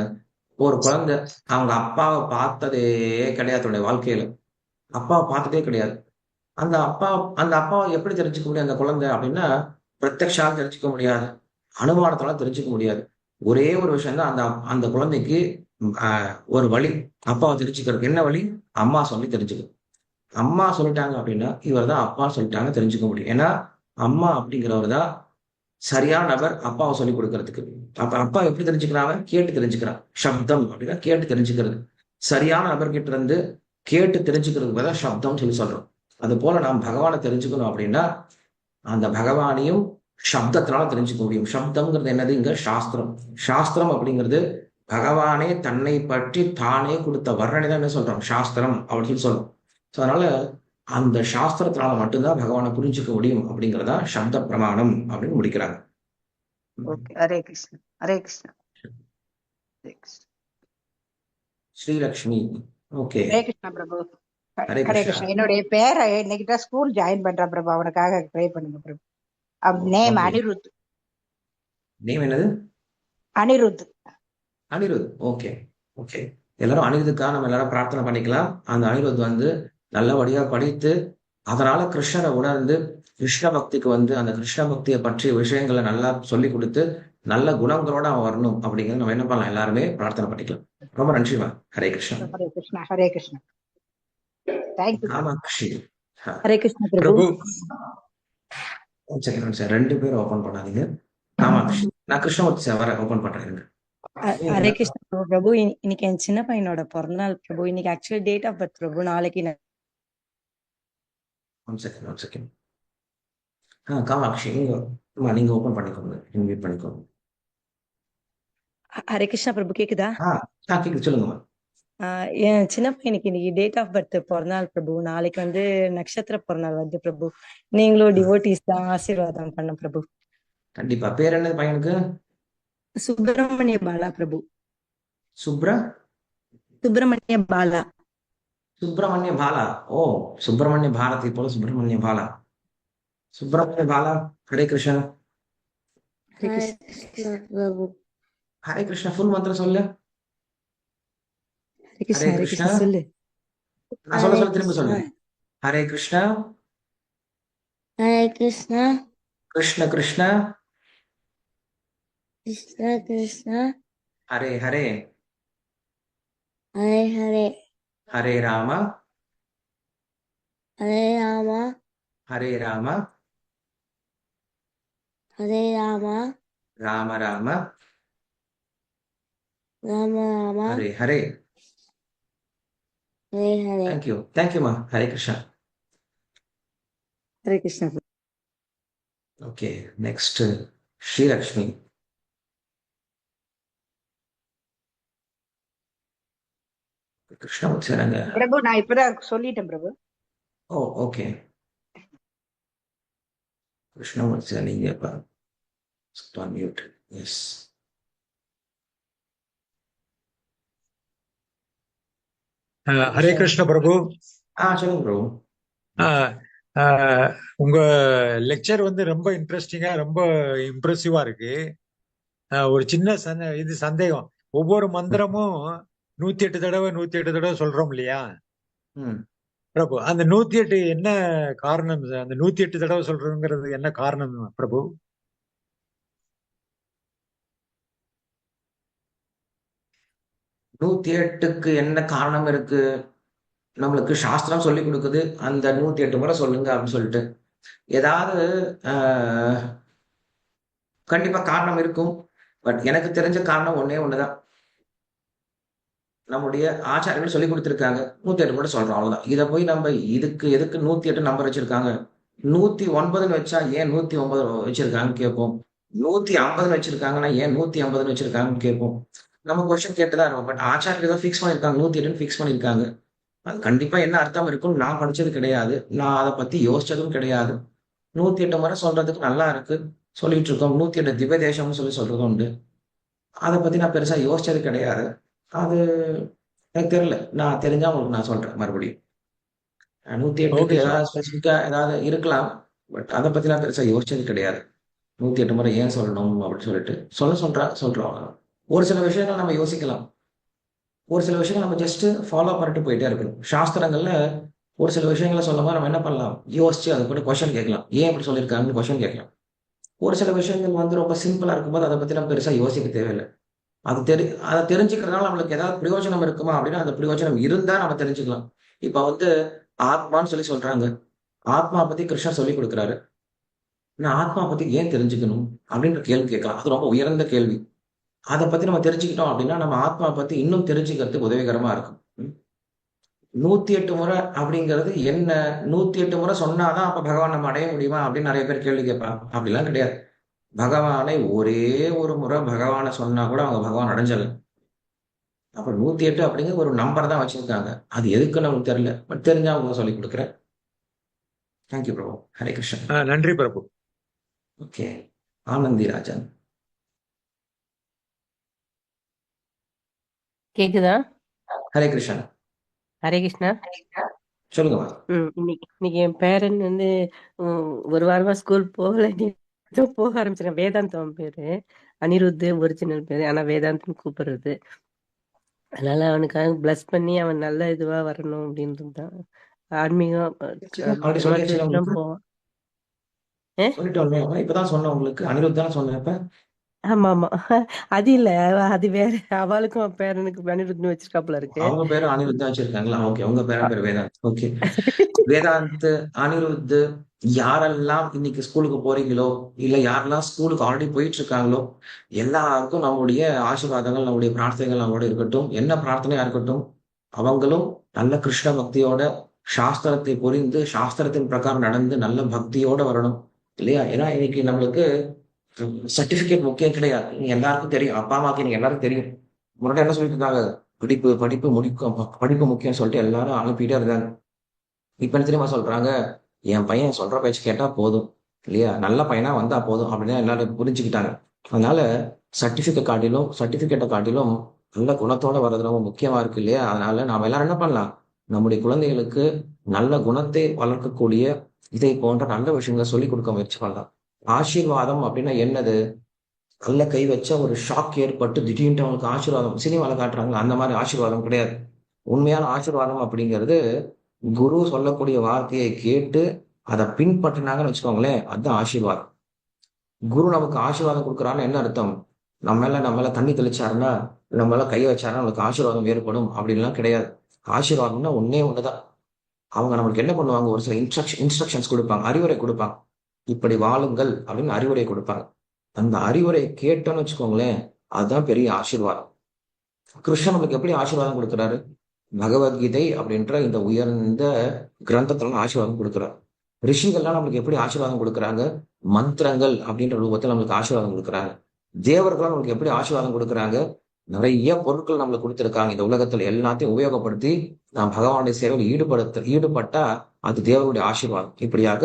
ஒரு குழந்தை அவங்க அப்பாவை பார்த்ததே கிடையாது தன்னுடைய வாழ்க்கையில. அப்பாவை பார்த்ததே கிடையாது. அந்த அப்பா அந்த அப்பாவை எப்படி தெரிஞ்சுக்க முடியும் அந்த குழந்தை அப்படின்னா, பிரத்யக்ஷால தெரிஞ்சுக்க முடியாது. அனுமானத்தால தெரிஞ்சுக்க முடியாது. ஒரே ஒரு விஷயம் தான் அந்த அந்த குழந்தைக்கு ஒரு வழி. அப்பாவை தெரிஞ்சுக்கிறதுக்கு என்ன வழி? அம்மா சொல்லி தெரிஞ்சுக்கணும். அம்மா சொல்லிட்டாங்க அப்படின்னா, இவர் தான் அப்பா சொல்லிட்டாங்க தெரிஞ்சுக்க முடியும். ஏன்னா, அம்மா அப்படிங்கிறவர் தான் சரியான நபர் அப்பாவை சொல்லிக் கொடுக்கறதுக்கு. அப்ப அப்பா எப்படி தெரிஞ்சுக்கிறாங்க? கேட்டு தெரிஞ்சுக்கிறான். சப்தம் அப்படின்னா கேட்டு தெரிஞ்சுக்கிறது. சரியான நபர்கிட்ட இருந்து கேட்டு தெரிஞ்சுக்கிறதுக்கு பதிலா சப்தம்னு சொல்லி சொல்றோம். அது போல நாம் பகவானை தெரிஞ்சுக்கணும் அப்படின்னா, அந்த பகவானையும் சப்தத்தினால தெரிஞ்சுக்க முடியும். சப்தம்ங்கிறது என்னது? இங்க சாஸ்திரம். சாஸ்திரம் அப்படிங்கிறது பகவானே தன்னை பற்றி தானே கொடுத்த வர்ணனை தான் என்ன சொல்றோம்? சாஸ்திரம் அப்படின்னு சொல்றோம். ஸோ அதனால அந்த சாஸ்திரத்தினால மட்டும்தான் பகவானை புரிஞ்சுக்க முடியும் அப்படிங்கிறதா சப்த பிரமாணம் அப்படின்னு முடிக்கிறாங்க. ஓகே. ஹரே கிருஷ்ணா. ஹரே கிருஷ்ணா. ஹரே கிருஷ்ணா. ஸ்ரீலக்ஷ்மி. ஓகே. ஹரே கிருஷ்ணா பிரபு. ஹரே ஹரே கிருஷ்ணா. கிருஷ்ணா. என்னுடைய பேரை இன்னைக்கு தான் ஸ்கூல் ஜாயின் பண்றான் பிரபு. அவனுக்காக ப்ரே பண்ணுங்க பிரபு. Name okay. அனிருத். நேம் என்னது? அனிருத். அனிருத். ஓகே. ஓகே. எல்லாரும் அனிருத்துக்காக நம்ம எல்லாரும் பிரார்த்தனை பண்ணிக்கலாம். அந்த அனிருத் வந்து நல்லபடியா படித்து அதனால கிருஷ்ணரை உணர்ந்து கிருஷ்ண பக்திக்கு வந்து அந்த கிருஷ்ண பக்தியை பற்றிய விஷயங்களை நல்லா சொல்லி கொடுத்து நல்ல குணங்களோட அவன் வரணும் அப்படிங்கிறது நம்ம என்ன பண்ணலாம்? எல்லாருமே பிரார்த்தனை பண்ணிக்கலாம். ரொம்ப நன்றிமா. ஹரே கிருஷ்ணா. ஹரே கிருஷ்ணா. ஹரே கிருஷ்ணா. தேங்க்யூ. காமாட்சி. ஹரே கிருஷ்ணா பிரபு. சரி, 2 பேரும் ஓபன் பண்ணாதீங்க. காமாட்சி. நான் கிருஷ்ணமூர்த்தி சார் வர ஓபன் பண்றேன். ஹரே கிருஷ்ணா பிரபு. இன்னைக்கு என் சின்ன பையனோட பிறந்தநாள் பிரபு. இன்னைக்கு ஆக்சுவலி டேட் ஆஃப் பர்த் பிரபு. நாளைக்கு ஒன் செகண்ட். காமாட்சி நீங்க ஓபன் பண்ணிக்கோங்க. இன்வைட் பண்ணிக்கோங்க. ஹரே கிருஷ்ணா பிரபு. கேக்குதா? கேக்குது, சொல்லுங்கம்மா. என் சின்ன பையனுக்கு இன்னைக்கு டேட் ஆஃப் பர்த் பிறந்தநாள் பிரபு. நாளைக்கு வந்து நட்சத்திர பிறந்தநாள் வந்து பிரபு. நீங்களும் டிவோட்டிஸ் தான் ஆசீர்வாதம் பண்ண பிரபு. கண்டிப்பா. பேர் என்ன பையனுக்கு? சுப்பிரமணிய பாலா பிரபு. சுப்பிரமணிய பாலா. சுப்பிரமணிய பாலா. ஓ, சுப்பிரமணிய பாரதி போல சுப்பிரமணிய பாலா. சுப்பிரமணிய பாலா. ஹரே கிருஷ்ணா. ஹரே கிருஷ்ணா. ஃபுல் மந்திரம் சொல்லு. ஹரே கிருஷ்ணா. சொல்லு. நான் சொல்ல திரும்ப சொல்லு. Hare Krishna. Hare Krishna. Krishna Krishna. Krishna Krishna. Hare Hare. Hare Hare, Hare Rama Hare Rama, Hare Rama Hare Rama, Rama Rama Rama Rama, Hare Hare. Hare Hare. தேங்க்யூமா. Hare Krishna. Hare Krishna. Okay, next Srilakshmi. Krishnamurthy sir அங்க. பிரபு நான் இப்பதான் சொல்லிட்டேன் பிரபு. Oh okay. கிருஷ்ணமூர்த்தி சார் நீங்க மியூட். எஸ். ஹரே கிருஷ்ண பிரபு. சொல்லுங்க ப்ரோ. ஆஹ் உங்க லெக்சர் வந்து ரொம்ப இன்ட்ரெஸ்டிங்கா ரொம்ப இம்ப்ரெசிவா இருக்கு. ஒரு சின்ன சந்தேகம். ஒவ்வொரு மந்திரமும் 108 தடவை 108 தடவை சொல்றோம் இல்லையா பிரபு? அந்த 108 என்ன காரணம்? அந்த 108 தடவை சொல்றதுங்கிறது என்ன காரணம் பிரபு? 108க்கு என்ன காரணம் இருக்கு? நம்மளுக்கு சாஸ்திரம் சொல்லி கொடுக்குது அந்த 108 முறை சொல்லுங்க அப்படின்னு சொல்லிட்டு. ஏதாவது கண்டிப்பா காரணம் இருக்கும். பட் எனக்கு தெரிஞ்ச காரணம் ஒன்னே ஒண்ணுதான். நம்முடைய ஆச்சாரியர்கள் சொல்லி கொடுத்துருக்காங்க 108 முறை சொல்றோம், அவ்வளவுதான். இதை போய் நம்ம எதுக்கு 108 நம்பர் வச்சிருக்காங்க, 109 வச்சா ஏன் 109 வச்சிருக்காங்கன்னு கேட்போம். 150 வச்சிருக்காங்கன்னா ஏன் 150 வச்சிருக்காங்கன்னு கேட்போம். நம்ம கொஸ்டின் கேட்டுதான் இருக்கும். பட் ஆச்சாரியர்கள் தான் ஃபிக்ஸ் பண்ணிருக்காங்க, 108 ஃபிக்ஸ் பண்ணிருக்காங்க. அது கண்டிப்பா என்ன அர்த்தம் இருக்கும்னு நான் படிச்சது கிடையாது, நான் அதை பத்தி யோசிச்சதும் கிடையாது. 108 முறை சொல்றதுக்கு நல்லா இருக்கு, சொல்லிட்டு இருக்கோம். 108 திவ்ய தேசம்னு சொல்றது உண்டு. அதை பத்தி நான் பெருசா யோசிச்சது கிடையாது. அது எனக்கு தெரியல. நான் தெரிஞ்சா உங்களுக்கு நான் சொல்றேன் மறுபடியும். 108க்கு ஏதாவது ஸ்பெசிபிக்கா ஏதாவது இருக்கலாம். பட் அதை பத்தி நான் பெருசா யோசிச்சது கிடையாது. 108 முறை ஏன் சொல்லணும் அப்படின்னு சொல்லிட்டு சொல்றோம். ஒரு சில விஷயங்கள் நம்ம யோசிக்கலாம், ஒரு சில விஷயங்கள் நம்ம ஜஸ்ட் ஃபாலோ பண்ணிட்டு போயிட்டே இருக்கணும். சாஸ்திரங்கள்ல ஒரு சில விஷயங்களை சொல்லும் போது நம்ம என்ன பண்ணலாம், யோசிச்சு அதை கூட கொஸ்டின் கேட்கலாம், ஏன் இப்படி சொல்லியிருக்காங்கன்னு கொஸ்டின் கேட்கலாம். ஒரு சில விஷயங்கள் வந்து ரொம்ப சிம்பிளா இருக்கும்போது அதை பத்தி நம்ம பெருசா யோசிக்க தேவையில்லை. அதை தெரிஞ்சுக்கிறதுனால நம்மளுக்கு ஏதாவது பிரயோஜனம் இருக்குமா அப்படின்னா, அந்த பிரயோஜனம் இருந்தா நம்ம தெரிஞ்சுக்கலாம். இப்ப வந்து ஆத்மான்னு சொல்றாங்க. ஆத்மா பத்தி கிருஷ்ணர் சொல்லி கொடுக்குறாரு. நான் ஆத்மா பத்தி ஏன் தெரிஞ்சுக்கணும் அப்படின்ற கேள்வி கேட்கலாம். அது ரொம்ப உயர்ந்த கேள்வி. அதை பத்தி நம்ம தெரிஞ்சுக்கிட்டோம் அப்படின்னா நம்ம ஆத்மா பத்தி இன்னும் தெரிஞ்சுக்கிறதுக்கு உதவிகரமா இருக்கும். 108 முறை அப்படிங்கிறது என்ன? 108 முறை சொன்னாதான் அப்ப பகவான் நம்ம அடைய முடியுமா அப்படின்னு நிறைய பேர் கேள்வி கேட்பாங்க. அப்படிலாம் கிடையாது. பகவானை ஒரே ஒரு முறை பகவானை சொன்னா கூட அவங்க பகவான் அடைஞ்சிடலாம். அப்ப 108 அப்படிங்கிற ஒரு நம்பர் தான் வச்சிருக்காங்க. அது எதுக்குன்னு நமக்கு தெரியல, பட் தெரிஞ்சா அவங்க சொல்லி கொடுக்குறேன். தேங்க்யூ பிரபு. ஹரே கிருஷ்ணன். நன்றி பிரபு. ஓகே, ஆனந்தி ராஜன். கேக்குதா? ஹரே கிருஷ்ணன். ஹரே கிருஷ்ணா. சொல்லுங்கம்மா. இன்னைக்கு என் பேரன் வந்து ஒரு வாரமா ஸ்கூல் போகல, போக ஆரம்பிச்சிருக்கேன். வேதாந்தம் பேரு, அனிருத்து ஒரிஜினல் பேரு, ஆனா வேதாந்தம் கூப்பிடுறது. அதனால அவனுக்காக பிளஸ் பண்ணி அவன் நல்ல இதுவா வரணும் அப்படின்றது தான். ஆன்மீகம் போவான். இப்பதான் சொன்ன உங்களுக்கு அனிருத் தானே சொன்னேன் இப்ப. ஆமா ஆமா, அது இல்ல, அது வேற. அவளுக்கும் பேரனுக்கு அனிருத்னு வச்சிருக்காப்புல இருக்கு. அவங்க பேரும் அனிருத் தான் வச்சிருக்காங்களா? ஓகே, உங்க பேர் வேதாந்த். ஓகே, வேதாந்த், அனிருத், யாரெல்லாம் இன்னைக்கு ஸ்கூலுக்கு போறீங்களோ இல்ல யாரெல்லாம் ஸ்கூலுக்கு ஆல்ரெடி போயிட்டு இருக்காங்களோ எல்லாருக்கும் நம்முடைய ஆசீர்வாதங்கள், நம்முடைய பிரார்த்தனைகள் நம்மளோட இருக்கட்டும். என்ன பிரார்த்தனையா இருக்கட்டும், அவங்களும் நல்ல கிருஷ்ண பக்தியோட சாஸ்திரத்தை புரிந்து சாஸ்திரத்தின் பிரகாரம் நடந்து நல்ல பக்தியோட வரணும் இல்லையா? ஏன்னா இன்னைக்கு நம்மளுக்கு சர்டிபிகேட் முக்கியம் கிடையாது. நீங்க எல்லாருக்கும் தெரியும், அப்பா அம்மாவுக்கு நீங்க எல்லாருக்கும் தெரியும். முன்னாடி என்ன சொல்லிட்டு இருந்தாங்க, படிப்பு முக்கியம் சொல்லிட்டு எல்லாரும் அனுப்பிட்டே இருந்தாங்க. இப்ப என்ன தெரியுமா சொல்றாங்க, என் பையன் சொல்ற பேச்சு கேட்டா போதும் இல்லையா, நல்ல பையனா வந்தா போதும் அப்படின்னு எல்லாரும் புரிஞ்சுக்கிட்டாங்க. அதனால சர்டிபிகேட்டை காட்டிலும் நல்ல குணத்தோட வர்றது ரொம்ப முக்கியமா இருக்கு இல்லையா? அதனால நாம எல்லாரும் என்ன பண்ணலாம், நம்முடைய குழந்தைகளுக்கு நல்ல குணத்தை வளர்க்கக்கூடிய இதை போன்ற நல்ல விஷயங்களை சொல்லிக் கொடுக்க முயற்சி பண்ணலாம். ஆசீர்வாதம் அப்படின்னா என்னது? நல்ல கை வச்ச ஒரு ஷாக் ஏற்பட்டு திடீர்னு அவங்களுக்கு ஆசீர்வாதம் சினிமாவில் காட்டுறாங்களா, அந்த மாதிரி ஆசீர்வாதம் கிடையாது. உண்மையான ஆசீர்வாதம் அப்படிங்கிறது குரு சொல்லக்கூடிய வார்த்தையை கேட்டு அதை பின்பற்றினாங்கன்னு வச்சுக்கோங்களேன், அதுதான் ஆசீர்வாதம். குரு நமக்கு ஆசீர்வாதம் கொடுக்குறான்னு என்ன அர்த்தம்? நம்ம மேல தண்ணி தெளிச்சாருன்னா, நம்ம மேல கைய வச்சாருன்னா நம்மளுக்கு ஆசீர்வாதம் ஏற்படும் அப்படின்லாம் கிடையாது. ஆசீர்வாதம்னா ஒண்ணே ஒண்ணுதான். அவங்க நம்மளுக்கு என்ன பண்ணுவாங்க, ஒரு சில இன்ஸ்ட்ரக்ஷன்ஸ் கொடுப்பாங்க, அறிவுரை கொடுப்பாங்க. இப்படி வாழுங்கள் அப்படின்னு அறிவுரை கொடுப்பாங்க. அந்த அறிவுரை கேட்டோம்னு வச்சுக்கோங்களேன், அதுதான் பெரிய ஆசீர்வாதம். கிருஷ்ணன் நம்மளுக்கு எப்படி ஆசீர்வாதம் கொடுக்குறாரு? பகவத்கீதை அப்படின்ற இந்த உயர்ந்த கிரந்தத்துல ஆசீர்வாதம் கொடுக்குறாரு. ரிஷிகள்லாம் நம்மளுக்கு எப்படி ஆசீர்வாதம் கொடுக்குறாங்க? மந்திரங்கள் அப்படின்ற ரூபத்துல நம்மளுக்கு ஆசீர்வாதம் கொடுக்குறாங்க. தேவர்கள்லாம் நம்மளுக்கு எப்படி ஆசீர்வாதம் கொடுக்குறாங்க? நிறைய பொருட்கள் நம்மளுக்கு கொடுத்துருக்காங்க. இந்த உலகத்துல எல்லாத்தையும் உபயோகப்படுத்தி நாம் பகவானுடைய சேவையில் ஈடுபட்டா அது தேவனுடைய ஆசீர்வாதம். இப்படியாக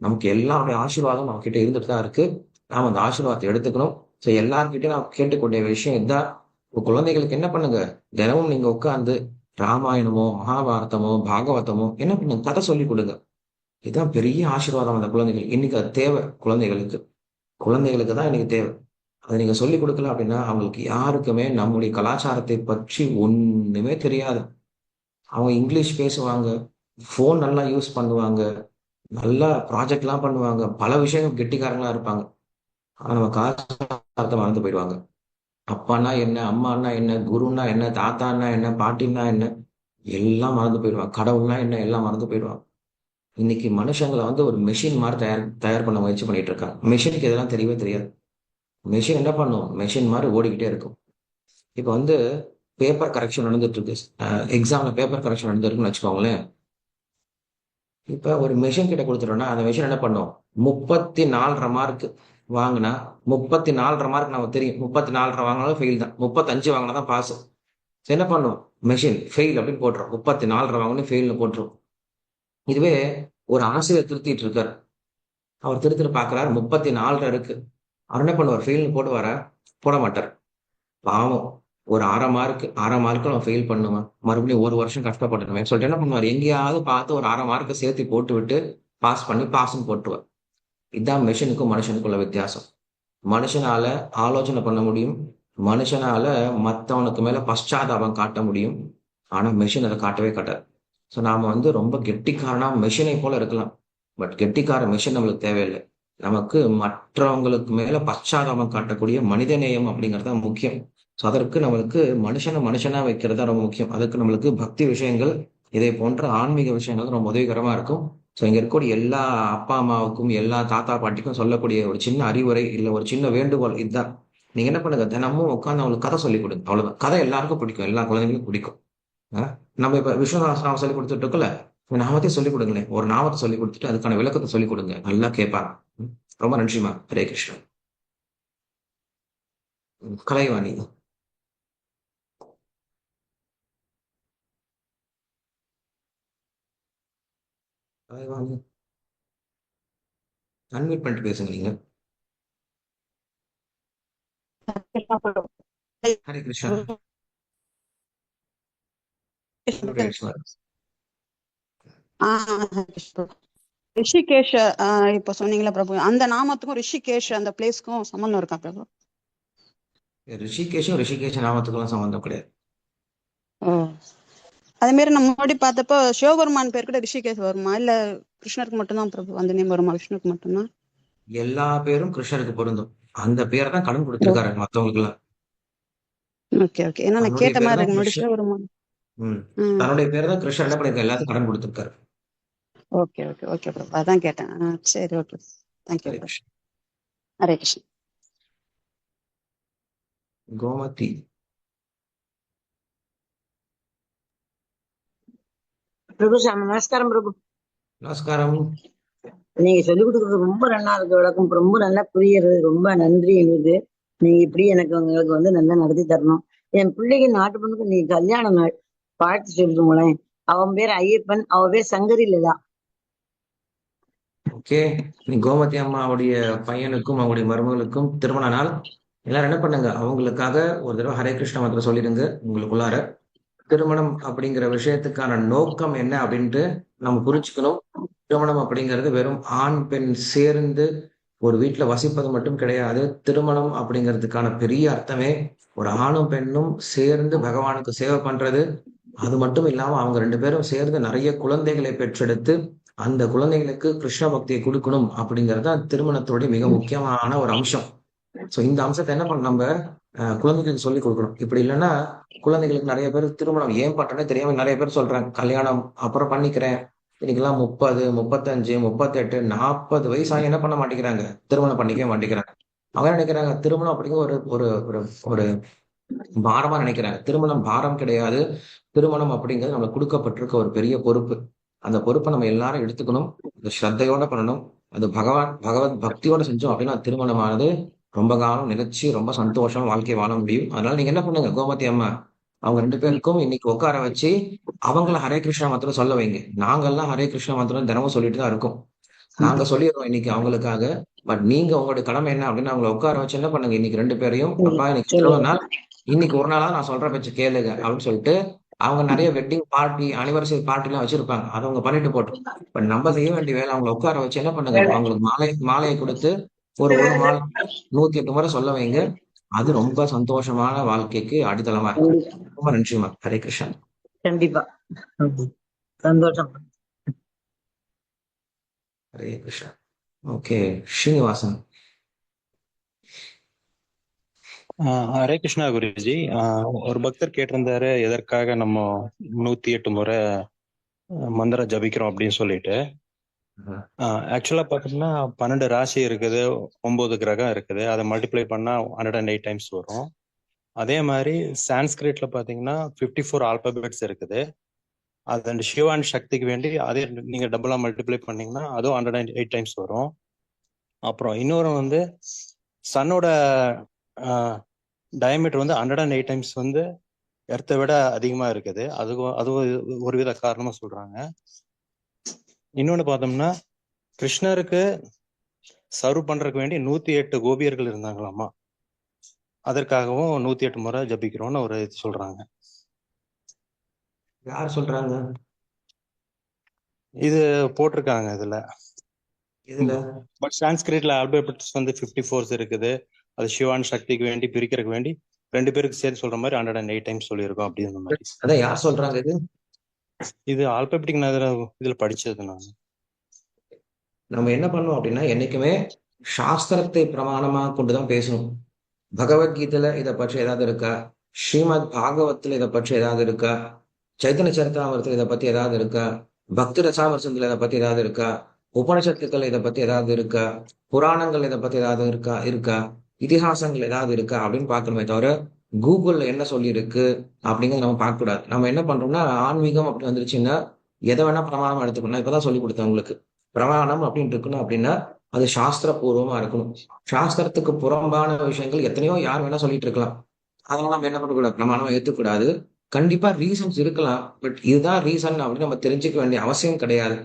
நமக்கு எல்லாருடைய ஆசீர்வாதம் நம்ம கிட்ட இருந்துட்டு தான் இருக்கு. நாம் அந்த ஆசீர்வாதத்தை எடுத்துக்கணும். ஸோ எல்லார்கிட்டையும் நாம் கேட்டுக்கொண்ட விஷயம் இதுதான். உங்க குழந்தைகளுக்கு என்ன பண்ணுங்க, தினமும் நீங்க உட்கார்ந்து ராமாயணமோ மகாபாரதமோ பாகவதமோ என்ன பண்ணுங்க, கதை சொல்லி கொடுங்க. இதுதான் பெரிய ஆசீர்வாதம் அந்த குழந்தைகள். இன்னைக்கு அது தேவை குழந்தைகளுக்கு. குழந்தைகளுக்கு தான் இன்னைக்கு தேவை. அதை நீங்க சொல்லிக் கொடுக்கல அப்படின்னா அவங்களுக்கு யாருக்குமே நம்முடைய கலாச்சாரத்தை பற்றி ஒண்ணுமே தெரியாது. அவங்க இங்கிலீஷ் பேசுவாங்க, ஃபோன் நல்லா யூஸ் பண்ணுவாங்க, நல்லா ப்ராஜெக்ட்லாம் பண்ணுவாங்க, பல விஷயங்கள் கெட்டிக்காரங்களா இருப்பாங்க. ஆனா நம்ம கலாச்சாரத்தை மறந்து போயிடுவாங்க. அப்பான்னா என்ன, அம்மான்னா என்ன, குருன்னா என்ன, தாத்தான்னா என்ன, பாட்டின்னா என்ன, எல்லாம் மறந்து போயிடுவாங்க. கடவுள்னா என்ன, எல்லாம் மறந்து போயிடுவாங்க. இன்னைக்கு மனுஷங்களை வந்து ஒரு மெஷின் மாதிரி தயார் பண்ண முயற்சி பண்ணிட்டு இருக்காங்க. மெஷினுக்கு இதெல்லாம் தெரியவே தெரியாது. மெஷின் என்ன பண்ணும், மெஷின் மாதிரி ஓடிக்கிட்டே இருக்கும். இப்போ வந்து பேப்பர் கரெக்ஷன் நடந்துட்டு இருக்கு. எக்ஸாம்ல பேப்பர் கரெக்ஷன் நடந்துருக்குன்னு வச்சுக்கோங்களேன். இப்ப ஒரு மெஷின் கிட்ட கொடுத்துட்டோம்னா அந்த மெஷின் என்ன பண்ணும், 34 மார்க் வாங்கினா 34 மார்க் நமக்கு தெரியும். 34 வாங்கினாலும் ஃபெயில் தான், 35 வாங்கினா தான் பாஸ். என்ன பண்ணும் மெஷின், ஃபெயில் அப்படின்னு போட்டுரும். 34 வாங்கணும் ஃபெயில்னு போட்டுரும். இதுவே ஒரு ஆசிரியர் திருத்திட்டு இருக்காரு, அவர் திருத்திட்டு பாக்குறாரு 34 இருக்கு. அவர் என்ன பண்ணுவார், ஃபெயில்னு போடுவாரா? போட மாட்டார். பாவம், ஒரு அரை மார்க்கு நம்ம ஃபெயில் பண்ணுவேன், மறுபடியும் ஒரு வருஷம் கஷ்டப்பட்டுருவேன் சொல்லிட்டு என்ன பண்ணுவார், எங்கேயாவது பார்த்து ஒரு அரை மார்க்கை சேர்த்து போட்டு விட்டு பாஸ் பண்ணி பாஸ்ன்னு போட்டுருவார். இதுதான் மெஷினுக்கும் மனுஷனுக்குள்ள வித்தியாசம். மனுஷனால ஆலோசனை பண்ண முடியும், மனுஷனால மத்தவனுக்கு மேல பశ్చాத்தாபம் காட்ட முடியும். ஆனா மெஷின் அதை காட்டவே காட்டாது. ஸோ நாம வந்து ரொம்ப கெட்டிக்காரனா மெஷினை போல இருக்கலாம், பட் கெட்டிக்கார மெஷின் நம்மளுக்கு தேவையில்லை. நமக்கு மற்றவங்களுக்கு மேல பశ్చాத்தாபம் காட்டக்கூடிய மனிதநேயம் அப்படிங்கிறது தான் முக்கியம். ஸோ அதற்கு நம்மளுக்கு மனுஷனா வைக்கிறது தான் ரொம்ப முக்கியம். அதுக்கு நம்மளுக்கு பக்தி விஷயங்கள், இதை போன்ற ஆன்மீக விஷயங்கள் ரொம்ப உதவிகரமா இருக்கும். ஸோ இங்க இருக்கக்கூடிய எல்லா அப்பா அம்மாவுக்கும் எல்லா தாத்தா பாட்டிக்கும் சொல்லக்கூடிய ஒரு சின்ன அறிவுரை இல்ல ஒரு சின்ன வேண்டுகோள் இதுதான். நீங்க என்ன பண்ணுங்க, தினமும் உட்காந்து அவங்களுக்கு கதை சொல்லி கொடுங்க. அவ்வளவுதான். கதை எல்லாருக்கும் பிடிக்கும், எல்லா குழந்தைங்களுக்கும் பிடிக்கும். நம்ம இப்ப விஷ்ணு நாமம் சொல்லி கொடுத்துட்டு இருக்கோம்ல, நாமத்தையும் சொல்லிக் கொடுங்களேன். ஒரு நாமத்தை சொல்லி கொடுத்துட்டு அதுக்கான விளக்கத்தை சொல்லிக் கொடுங்க, நல்லா கேட்பாங்க. ரொம்ப நன்றிமா. ஹரே கிருஷ்ணன். கலைவாணி. கலைவாணி அன்மியூட் பண்ணிட்டு பேசுங்க நீங்க. ஹரே கிருஷ்ணா. ஹரே கிருஷ்ணா. ரிஷிகேஷ் இப்ப சொன்னீங்களா பிரபு, அந்த நாமத்துக்கும் ரிஷிகேஷ் அந்த பிளேஸ்க்கும் சம்பந்தம் இருக்கா பிரபு? ரிஷிகேஷ் நாமத்துக்கெல்லாம் சம்பந்தம் கிடையாது. அதே மாதிரி நம்ம முன்னாடி பார்த்தப்போ சிவபெருமான் பேர் கூட ரிஷிகேஷ் வருமா, இல்ல கிருஷ்ணருக்கு மட்டும்தான் பிரபு அந்த நேம் வருமா? விஷ்ணுக்கு மட்டும்தான்? எல்லா பேரும் கிருஷ்ணருக்கு பொருந்தும். அந்த பேரை தான் கடன் கொடுத்திருக்காரு மத்தவங்களுக்கு எல்லாம். ஓகே ஓகே, ஏன்னா நான் கேட்ட மாதிரி இருக்கு முன்னாடி சிவபெருமான். தன்னுடைய பேர் தான் கிருஷ்ணர் என்ன பண்ணிருக்காரு, எல்லாத்துக்கும் கடன் கொடுத்திருக்காரு. ஓகே ஓகே ஓகே பிரபு, அதான் கேட்டேன். சரி, ஓகே, தேங்க்யூ. ஹரே கிருஷ்ணன். கோமதி. பிரபு சாமி நமஸ்காரம். பிரபு நமஸ்காரம். நீங்க சொல்லிக் கொடுக்கறது ரொம்ப நல்லா இருக்கு, விளக்கம் ரொம்ப நல்லா புரியுறது, ரொம்ப நன்றி. எங்களுக்கு நீங்க இப்படி உங்களுக்கு வந்து நல்லா நடத்தி தரணும். என் பிள்ளைக்கு நாட்டு பொண்ணுக்கு நீ கல்யாண நாள் வாழ்த்து சொல்லுங்களேன். அவன் பேர் ஐயப்பன், அவ பேர் சங்கரி லதா. ஓகே, நீ கோமதி அம்மாவுடைய பையனுக்கும் அவங்களுடைய மருமகளுக்கும் திருமண நாள். எல்லாரும் என்ன பண்ணுங்க, அவங்களுக்காக ஒரு தடவை ஹரே கிருஷ்ண மந்திரம் சொல்லிடுங்க. உங்களுக்குள்ளார திருமணம் அப்படிங்கிற விஷயத்துக்கான நோக்கம் என்ன அப்படின்ட்டு நம்ம புரிஞ்சுக்கணும். திருமணம் அப்படிங்கிறது வெறும் ஆண் பெண் சேர்ந்து ஒரு வீட்டுல வசிப்பது மட்டும் கிடையாது. திருமணம் அப்படிங்கிறதுக்கான பெரிய அர்த்தமே ஒரு ஆணும் பெண்ணும் சேர்ந்து பகவானுக்கு சேவை பண்றது. அது மட்டும் இல்லாம அவங்க 2 பேரும் சேர்ந்து நிறைய குழந்தைகளை பெற்றெடுத்து அந்த குழந்தைகளுக்கு கிருஷ்ண பக்தியை கொடுக்கணும் அப்படிங்கிறது திருமணத்தோடைய மிக முக்கியமான ஒரு அம்சம். ஸோ இந்த அம்சத்தை என்ன பண்ணணும் நம்ம குழந்தைகளுக்கு சொல்லி கொடுக்கணும். இப்படி இல்லைன்னா குழந்தைகளுக்கு நிறைய பேர் திருமணம் ஏன் பண்றேன்னே தெரியாம நிறைய பேர் சொல்றாங்க, கல்யாணம் அப்புறம் பண்ணிக்கிறேன். இன்னைக்கெல்லாம் 30, 35, 38, 40 வயசாகி என்ன பண்ண மாட்டேங்கிறாங்க, திருமணம் பண்ணிக்கவே மாட்டேங்கிறாங்க. அவங்க நினைக்கிறாங்க திருமணம் அப்படிங்கிற ஒரு ஒரு ஒரு ஒரு பாரமா நினைக்கிறாங்க. திருமணம் பாரம் கிடையாது. திருமணம் அப்படிங்கிறது நம்மளுக்கு கொடுக்கப்பட்டிருக்க ஒரு பெரிய பொறுப்பு. அந்த பொறுப்பை நம்ம எல்லாரும் எடுத்துக்கணும். அது ஸ்ரத்தையோட பண்ணணும். அது பகவத் பக்தியோட செஞ்சோம் அப்படின்னா திருமணமானது ரொம்ப காலம் நிலைச்சு ரொம்ப சந்தோஷம் வாழ்க்கை வாழ முடியும். அதனால நீங்க என்ன பண்ணுங்க, கோமதி அம்மா அவங்க 2 பேருக்கும் இன்னைக்கு உட்கார வச்சு அவங்கள ஹரே கிருஷ்ணா மந்திரம் சொல்ல வைங்க. நாங்கெல்லாம் ஹரே கிருஷ்ணா மந்திரம் தினமும் சொல்லிட்டு தான் இருக்கோம். நாங்க சொல்லிடுறோம் இன்னைக்கு அவங்களுக்காக. பட் நீங்க உங்களுடைய கடமை என்ன அப்படின்னு அவங்களை உட்கார வச்சு என்ன பண்ணுங்க, இன்னைக்கு 2 பேரையும் அப்பா இன்னைக்கு திருமண நாள், இன்னைக்கு ஒரு நாளா நான் சொல்ற பேச்சு கேளுங்க அப்படின்னு சொல்லிட்டு அவங்க நிறைய வெட்டிங் பார்ட்டி அனிவர்சரி பார்ட்டி எல்லாம் வச்சிருப்பாங்க. அதை அவங்க பண்ணிட்டு போட்டோம். பட் நம்ம செய்ய வேண்டிய வேலை அவங்களை உட்கார வச்சு என்ன பண்ணுங்க, அவங்களுக்கு மாலையை கொடுத்து ஒரு மாலை 108 முறை சொல்ல வைங்க. அது ரொம்ப சந்தோஷமான வாழ்க்கைக்கு அடித்தளமா இருக்கும். ரொம்ப நன்றிமா. ஹரே கிருஷ்ணன். கண்டிப்பா. சந்தோஷம். ஹரே கிருஷ்ணன். ஓகே, ஸ்ரீனிவாசன். ஹரே கிருஷ்ணா குருஜி. ஒரு பக்தர் கேட்டிருந்தாரு எதற்காக நம்ம 108 முறை மந்திரம் ஜபிக்கிறோம் அப்படின்னு சொல்லிட்டு. ஆக்சுவலா பாத்தீங்கன்னா 12 ராசி இருக்குது, 9 கிரகம் இருக்குது. அதை மல்டிப்ளை பண்ணா 108 டைம்ஸ் வரும். அதே மாதிரி சான்ஸ்கிரிட்ல பாத்தீங்கன்னா 54 ஆல்பபெட்ஸ் இருக்குது. அது அந்த சிவான் சக்திக்கு வேண்டி அதே நீங்க டபுளா மல்டிப்ளை பண்ணீங்கன்னா அதுவும் 108 டைம்ஸ் வரும். அப்புறம் இன்னொரு வந்து சன்னோட டயமீட்டர் வந்து 108 டைம்ஸ் வந்து எர்த்தை விட அதிகமா இருக்குது. அதுவும் ஒரு வித காரணமா சொல்றாங்க. இன்னொன்னு பார்த்தோம்னா கிருஷ்ணருக்கு சர்வ் பண்றதுக்கு வேண்டி 108 கோபியர்கள் இருந்தாங்களாமா. அதற்காகவும் 108 முறை ஜபிக்கிறோம்னு ஒரு இது சொல்றாங்க. யார் சொல்றாங்க? இது போட்டிருக்காங்க இதுல. இதுல பட் சான்ஸ்கிரிட்ல ஆல்பபெட்ஸ் வந்து 54 இருக்குது. அது சிவான் சக்திக்கு வேண்டி பிரிக்கிறதுக்கு வேண்டி 2 பேருக்கு சேர்த்து சொல்ற மாதிரி 108 டைம்ஸ் சொல்லியிருக்கோம் அப்படிங்கிற மாதிரி. அதான் யார் சொல்றாங்க? இது ஆல்பபெட்டிக் நான் இதுல படிச்சது நான். நம்ம என்ன பண்ணோம் அப்படின்னா என்னைக்குமே சாஸ்திரத்தை பிரமாணமா கொண்டுதான் பேசணும். பகவத்கீதையில இதை பற்றி ஏதாவது இருக்கா? ஸ்ரீமத் பாகவத்துல இதை பற்றி ஏதாவது இருக்கா? சைத்தன்ய சரிதாமிரத்துல இதை பத்தி ஏதாவது இருக்கா? பக்தி ரசாமிரசத்துல இதை பத்தி ஏதாவது இருக்கா? உபனிஷத்துக்கள் இதை பத்தி ஏதாவது இருக்கா? புராணங்கள் இதை பத்தி ஏதாவது இருக்கா? இதிகாசங்கள் ஏதாவது இருக்கா அப்படின்னு பார்க்கணுமே தவிர கூகுள்ல என்ன சொல்லி இருக்கு அப்படிங்கிறத நம்ம பார்க்க கூடாது. நம்ம என்ன பண்றோம்னா ஆன்மீகம் அப்படி வந்துருச்சுன்னா எதை வேணா பிரமாணம் எடுத்துக்கணும். இப்பதான் சொல்லி கொடுத்தேன் உங்களுக்கு. பிரமாணம் அப்படின்னு இருக்கணும் அப்படின்னா அது சாஸ்திர பூர்வமா இருக்கணும். சாஸ்திரத்துக்கு புறம்பான விஷயங்கள் எத்தனையோ யார் வேணா சொல்லிட்டு இருக்கலாம். அதெல்லாம் நம்ம என்ன பண்ணக்கூடாது, பிரமாணமா ஏற்றுக்கூடாது. கண்டிப்பா ரீசன்ஸ் இருக்கலாம். பட் இதுதான் ரீசன் அப்படின்னு நம்ம தெரிஞ்சுக்க வேண்டிய அவசியம் கிடையாது.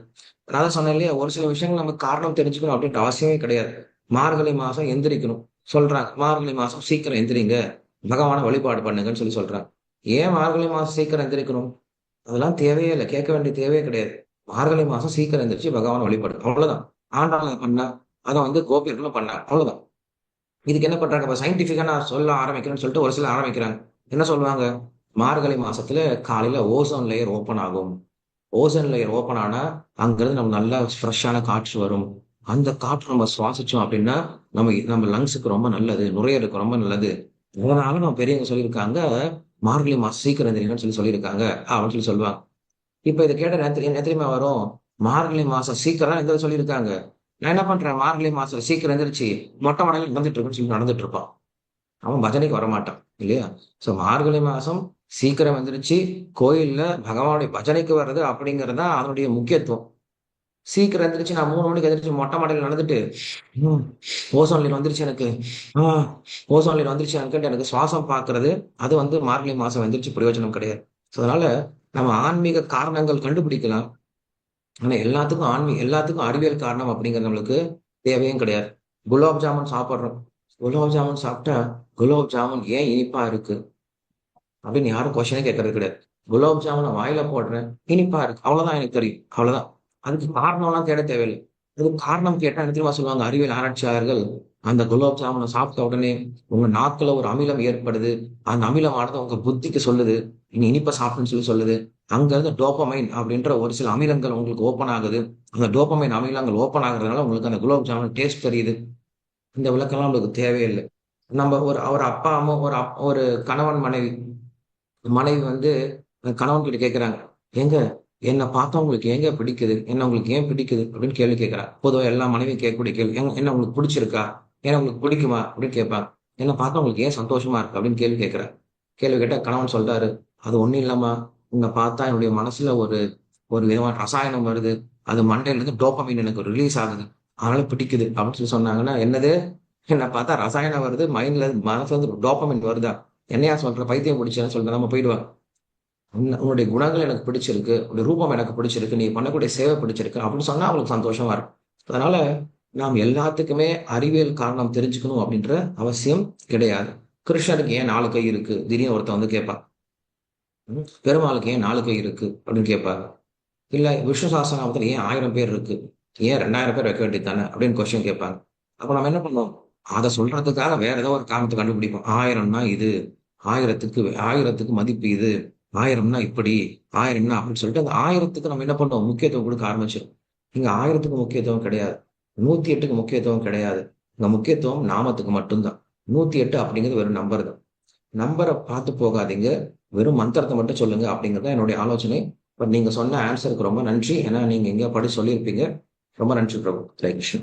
நான் சொன்னேன் இல்லையா, ஒரு சில விஷயங்கள் நம்ம காரணம் தெரிஞ்சுக்கணும் அப்படின்ற அவசியமே கிடையாது. மார்கழி மாசம் எந்திரிக்கணும் சொல்றாங்க. மார்கழி மாசம் சீக்கிரம் எந்திரிங்க, பகவான வழிபாடு பண்ணுங்கன்னு சொல்றாங்க. ஏன் மார்கழி மாசம் சீக்கிரம் எந்திரிக்கணும்? அதெல்லாம் தேவையே இல்லை, கேட்க வேண்டிய தேவையே கிடையாது. மார்கழி மாசம் சீக்கிரம் எந்திரிச்சு பகவான வழிபாடு, அவ்வளவுதான். ஆண்டாள பண்ணா, அதை வந்து கோபியர்களும் பண்ணாங்க, அவ்வளவுதான். இதுக்கு என்ன பண்றாங்க, இப்ப சயின்டிபிக்கா நான் சொல்ல ஆரம்பிக்கிறேன்னு சொல்லிட்டு ஒரு சிலர் ஆரம்பிக்கிறாங்க. என்ன சொல்லுவாங்க, மார்கழி மாசத்துல காலையில ஓசோன் லேயர் ஓப்பன் ஆகும். ஓசோன் லேயர் ஓப்பன் ஆனா அங்கிருந்து நம்ம நல்ல ஃப்ரெஷ்ஷான காற்று வரும். அந்த காற்று நம்ம சுவாசிச்சோம் அப்படின்னா நம்ம லங்ஸுக்கு ரொம்ப நல்லது, நுரையீரலுக்கு ரொம்ப நல்லது. அதனால நம்ம பெரியவங்க சொல்லியிருக்காங்க மார்கழி மாசம் சீக்கிரம் எந்திரிங்கன்னு சொல்லியிருக்காங்க அப்படின்னு சொல்லுவாங்க. இப்ப இதை கேட்ட நேரத்திலுமே வரும், மார்கழி மாசம் சீக்கிரம் எந்த சொல்லியிருக்காங்க. நான் என்ன பண்றேன், மார்கழி மாசம் சீக்கிரம் எந்திரிச்சு மொட்டை மடையில நடந்துட்டு இருக்குன்னு சொல்லி நடந்துட்டு இருப்பான். அவன் பஜனைக்கு வரமாட்டான் இல்லையா? சோ மார்கழி மாசம் சீக்கிரம் எந்திரிச்சு கோயில்ல பகவானுடைய பஜனைக்கு வர்றது அப்படிங்கறதா அதனுடைய முக்கியத்துவம். சீக்கிரம் எந்திரிச்சு நான் 3 மணிக்கு எந்திரிச்சு மொட்டை மாடையில நடந்துட்டு ஓசோன் லேயர் வந்துருச்சு எனக்கு, ஓசோன் லேயர் வந்துருச்சு எனக்கு சுவாசம் பாக்குறது, அது வந்து மார்கழி மாசம் எந்திரிச்சு பிரயோஜனம் கிடையாது. அதனால நம்ம ஆன்மீக காரணங்கள் கண்டுபிடிக்கலாம். ஆனா எல்லாத்துக்கும் அறிவியல் காரணம் அப்படிங்கிறது நம்மளுக்கு தேவையும் கிடையாது. குலாப் ஜாமுன் சாப்பிட்றோம், குலாப் ஜாமுன் சாப்பிட்டா குலாப் ஜாமுன் ஏன் இனிப்பா இருக்கு அப்படின்னு யாரும் கொஸ்டினே கேட்கறது கிடையாது. குலாப் ஜாமுனை வாயில போடுறேன், இனிப்பா இருக்கு, அவ்வளவுதான் எனக்கு தெரியும், அவ்வளவுதான். அதுக்கு காரணம்லாம் தேட தேவையில்லை. அதுக்கு காரணம் கேட்டா என்ன தெரியுமா சொல்லுவாங்க அறிவியல் ஆராய்ச்சியாளர்கள், அந்த குலாப் ஜாமுனை சாப்பிட்ட உடனே உங்க நாக்குல ஒரு அமிலம் ஏற்படுது, அந்த அமிலமானது உங்க புத்திக்கு சொல்லுது நீ இனிப்ப சாப்பிடுன்னு சொல்லுது. அங்க இருந்து டோப்பமைன் அப்படின்ற ஒரு சில அமிலங்கள் உங்களுக்கு ஓப்பன் ஆகுது. அந்த டோப்பமைன் அமிலங்கள் ஓப்பன் ஆகுறதுனால உங்களுக்கு அந்த குலாப் ஜாமுன் டேஸ்ட் தெரியுது. இந்த விளக்கெல்லாம் உங்களுக்கு தேவையில்லை. நம்ம ஒரு அப்பா அம்மா ஒரு கணவன் மனைவி மனைவி வந்து கணவன் கிட்ட கேட்கறாங்க, ஏங்க என்னை பார்த்தா உங்களுக்கு ஏங்க பிடிக்குது, என்ன உங்களுக்கு ஏன் பிடிக்குது அப்படின்னு கேள்வி கேட்கறா. பொதுவாக எல்லா மனைவியும் கேட்கக்கூடிய கேள்வி, என்ன உங்களுக்கு பிடிச்சிருக்கா, என்ன உங்களுக்கு பிடிக்குமா அப்படின்னு கேட்பாங்க. என்ன பார்த்தா உங்களுக்கு ஏன் சந்தோஷமா இருக்கு அப்படின்னு கேள்வி கேட்கிறா. கேள்வி கேட்டா கணவன் சொல்றாரு, அது ஒண்ணும் இல்லம்மா, உன்னை பார்த்தா என்னுடைய மனசுல ஒரு ஒரு விதமான ரசாயனம் வருது, அது மண்டையில இருந்து டோபமைன் எனக்கு ரிலீஸ் ஆகுது, அதனால பிடிக்குது அப்படின்னு சொல்லி சொன்னாங்கன்னா, என்னது என்ன பார்த்தா ரசாயனம் வருது, மைண்ட்ல மனசுல இருந்து டோபமைன் வருதா, என்னையா சொல்ற, பைத்தியம் பிடிச்சேன்னு சொல்லிட்டு நம்ம போயிடுவாங்க. உன்னுடைய குணங்கள் எனக்கு பிடிச்சிருக்கு, உன்னுடைய ரூபம் எனக்கு பிடிச்சிருக்கு, நீ பண்ணக்கூடிய சேவை பிடிச்சிருக்கு அப்படின்னு சொன்னா அவங்களுக்கு சந்தோஷமா இருக்கும். அதனால நாம் எல்லாத்துக்குமே அறிவியல் காரணம் தெரிஞ்சுக்கணும் அப்படின்ற அவசியம் கிடையாது. கிருஷ்ணருக்கு ஏன் 4 கை இருக்கு திடீர்னு ஒருத்தன் வந்து கேட்பான். பெருமாளுக்கு ஏன் 4 கை இருக்கு அப்படின்னு கேட்பாங்க. இல்ல விஷ்ணு சஹஸ்ரநாமத்துல ஏன் 1000 பேர் இருக்கு, ஏன் 2000 பேர் வைக்க வேண்டியது தானே அப்படின்னு கொஸ்டின் கேட்பாங்க. அப்ப நம்ம என்ன பண்ணுவோம், அதை சொல்றதுக்காக வேற ஏதோ ஒரு காரணத்தை கண்டுபிடிப்போம். 1000னா இது, 1000த்துக்கு மதிப்பு இது, 1000னா இப்படி, 1000னா அப்படின்னு சொல்லிட்டு அந்த 1000த்துக்கு நம்ம என்ன பண்ணுவோம், முக்கியத்துவம் கொடுக்க ஆரம்பிச்சிடும். இங்க 1000த்துக்கு முக்கியத்துவம் கிடையாது, 108க்கு முக்கியத்துவம் கிடையாது. இங்க முக்கியத்துவம் நாமத்துக்கு மட்டும்தான். 108 அப்படிங்கிறது வெறும் நம்பர் தான். நம்பரை பார்த்து போகாதீங்க, வெறும் மந்திரத்தை மட்டும் சொல்லுங்க அப்படிங்கிறது தான் என்னுடைய ஆலோசனை. பட் நீங்க சொன்ன ஆன்சருக்கு ரொம்ப நன்றி. ஏன்னா நீங்க எங்கேயோ படிச்சு சொல்லியிருப்பீங்க. ரொம்ப நன்றி பிரபு. ஜெய் கிருஷ்ணன்.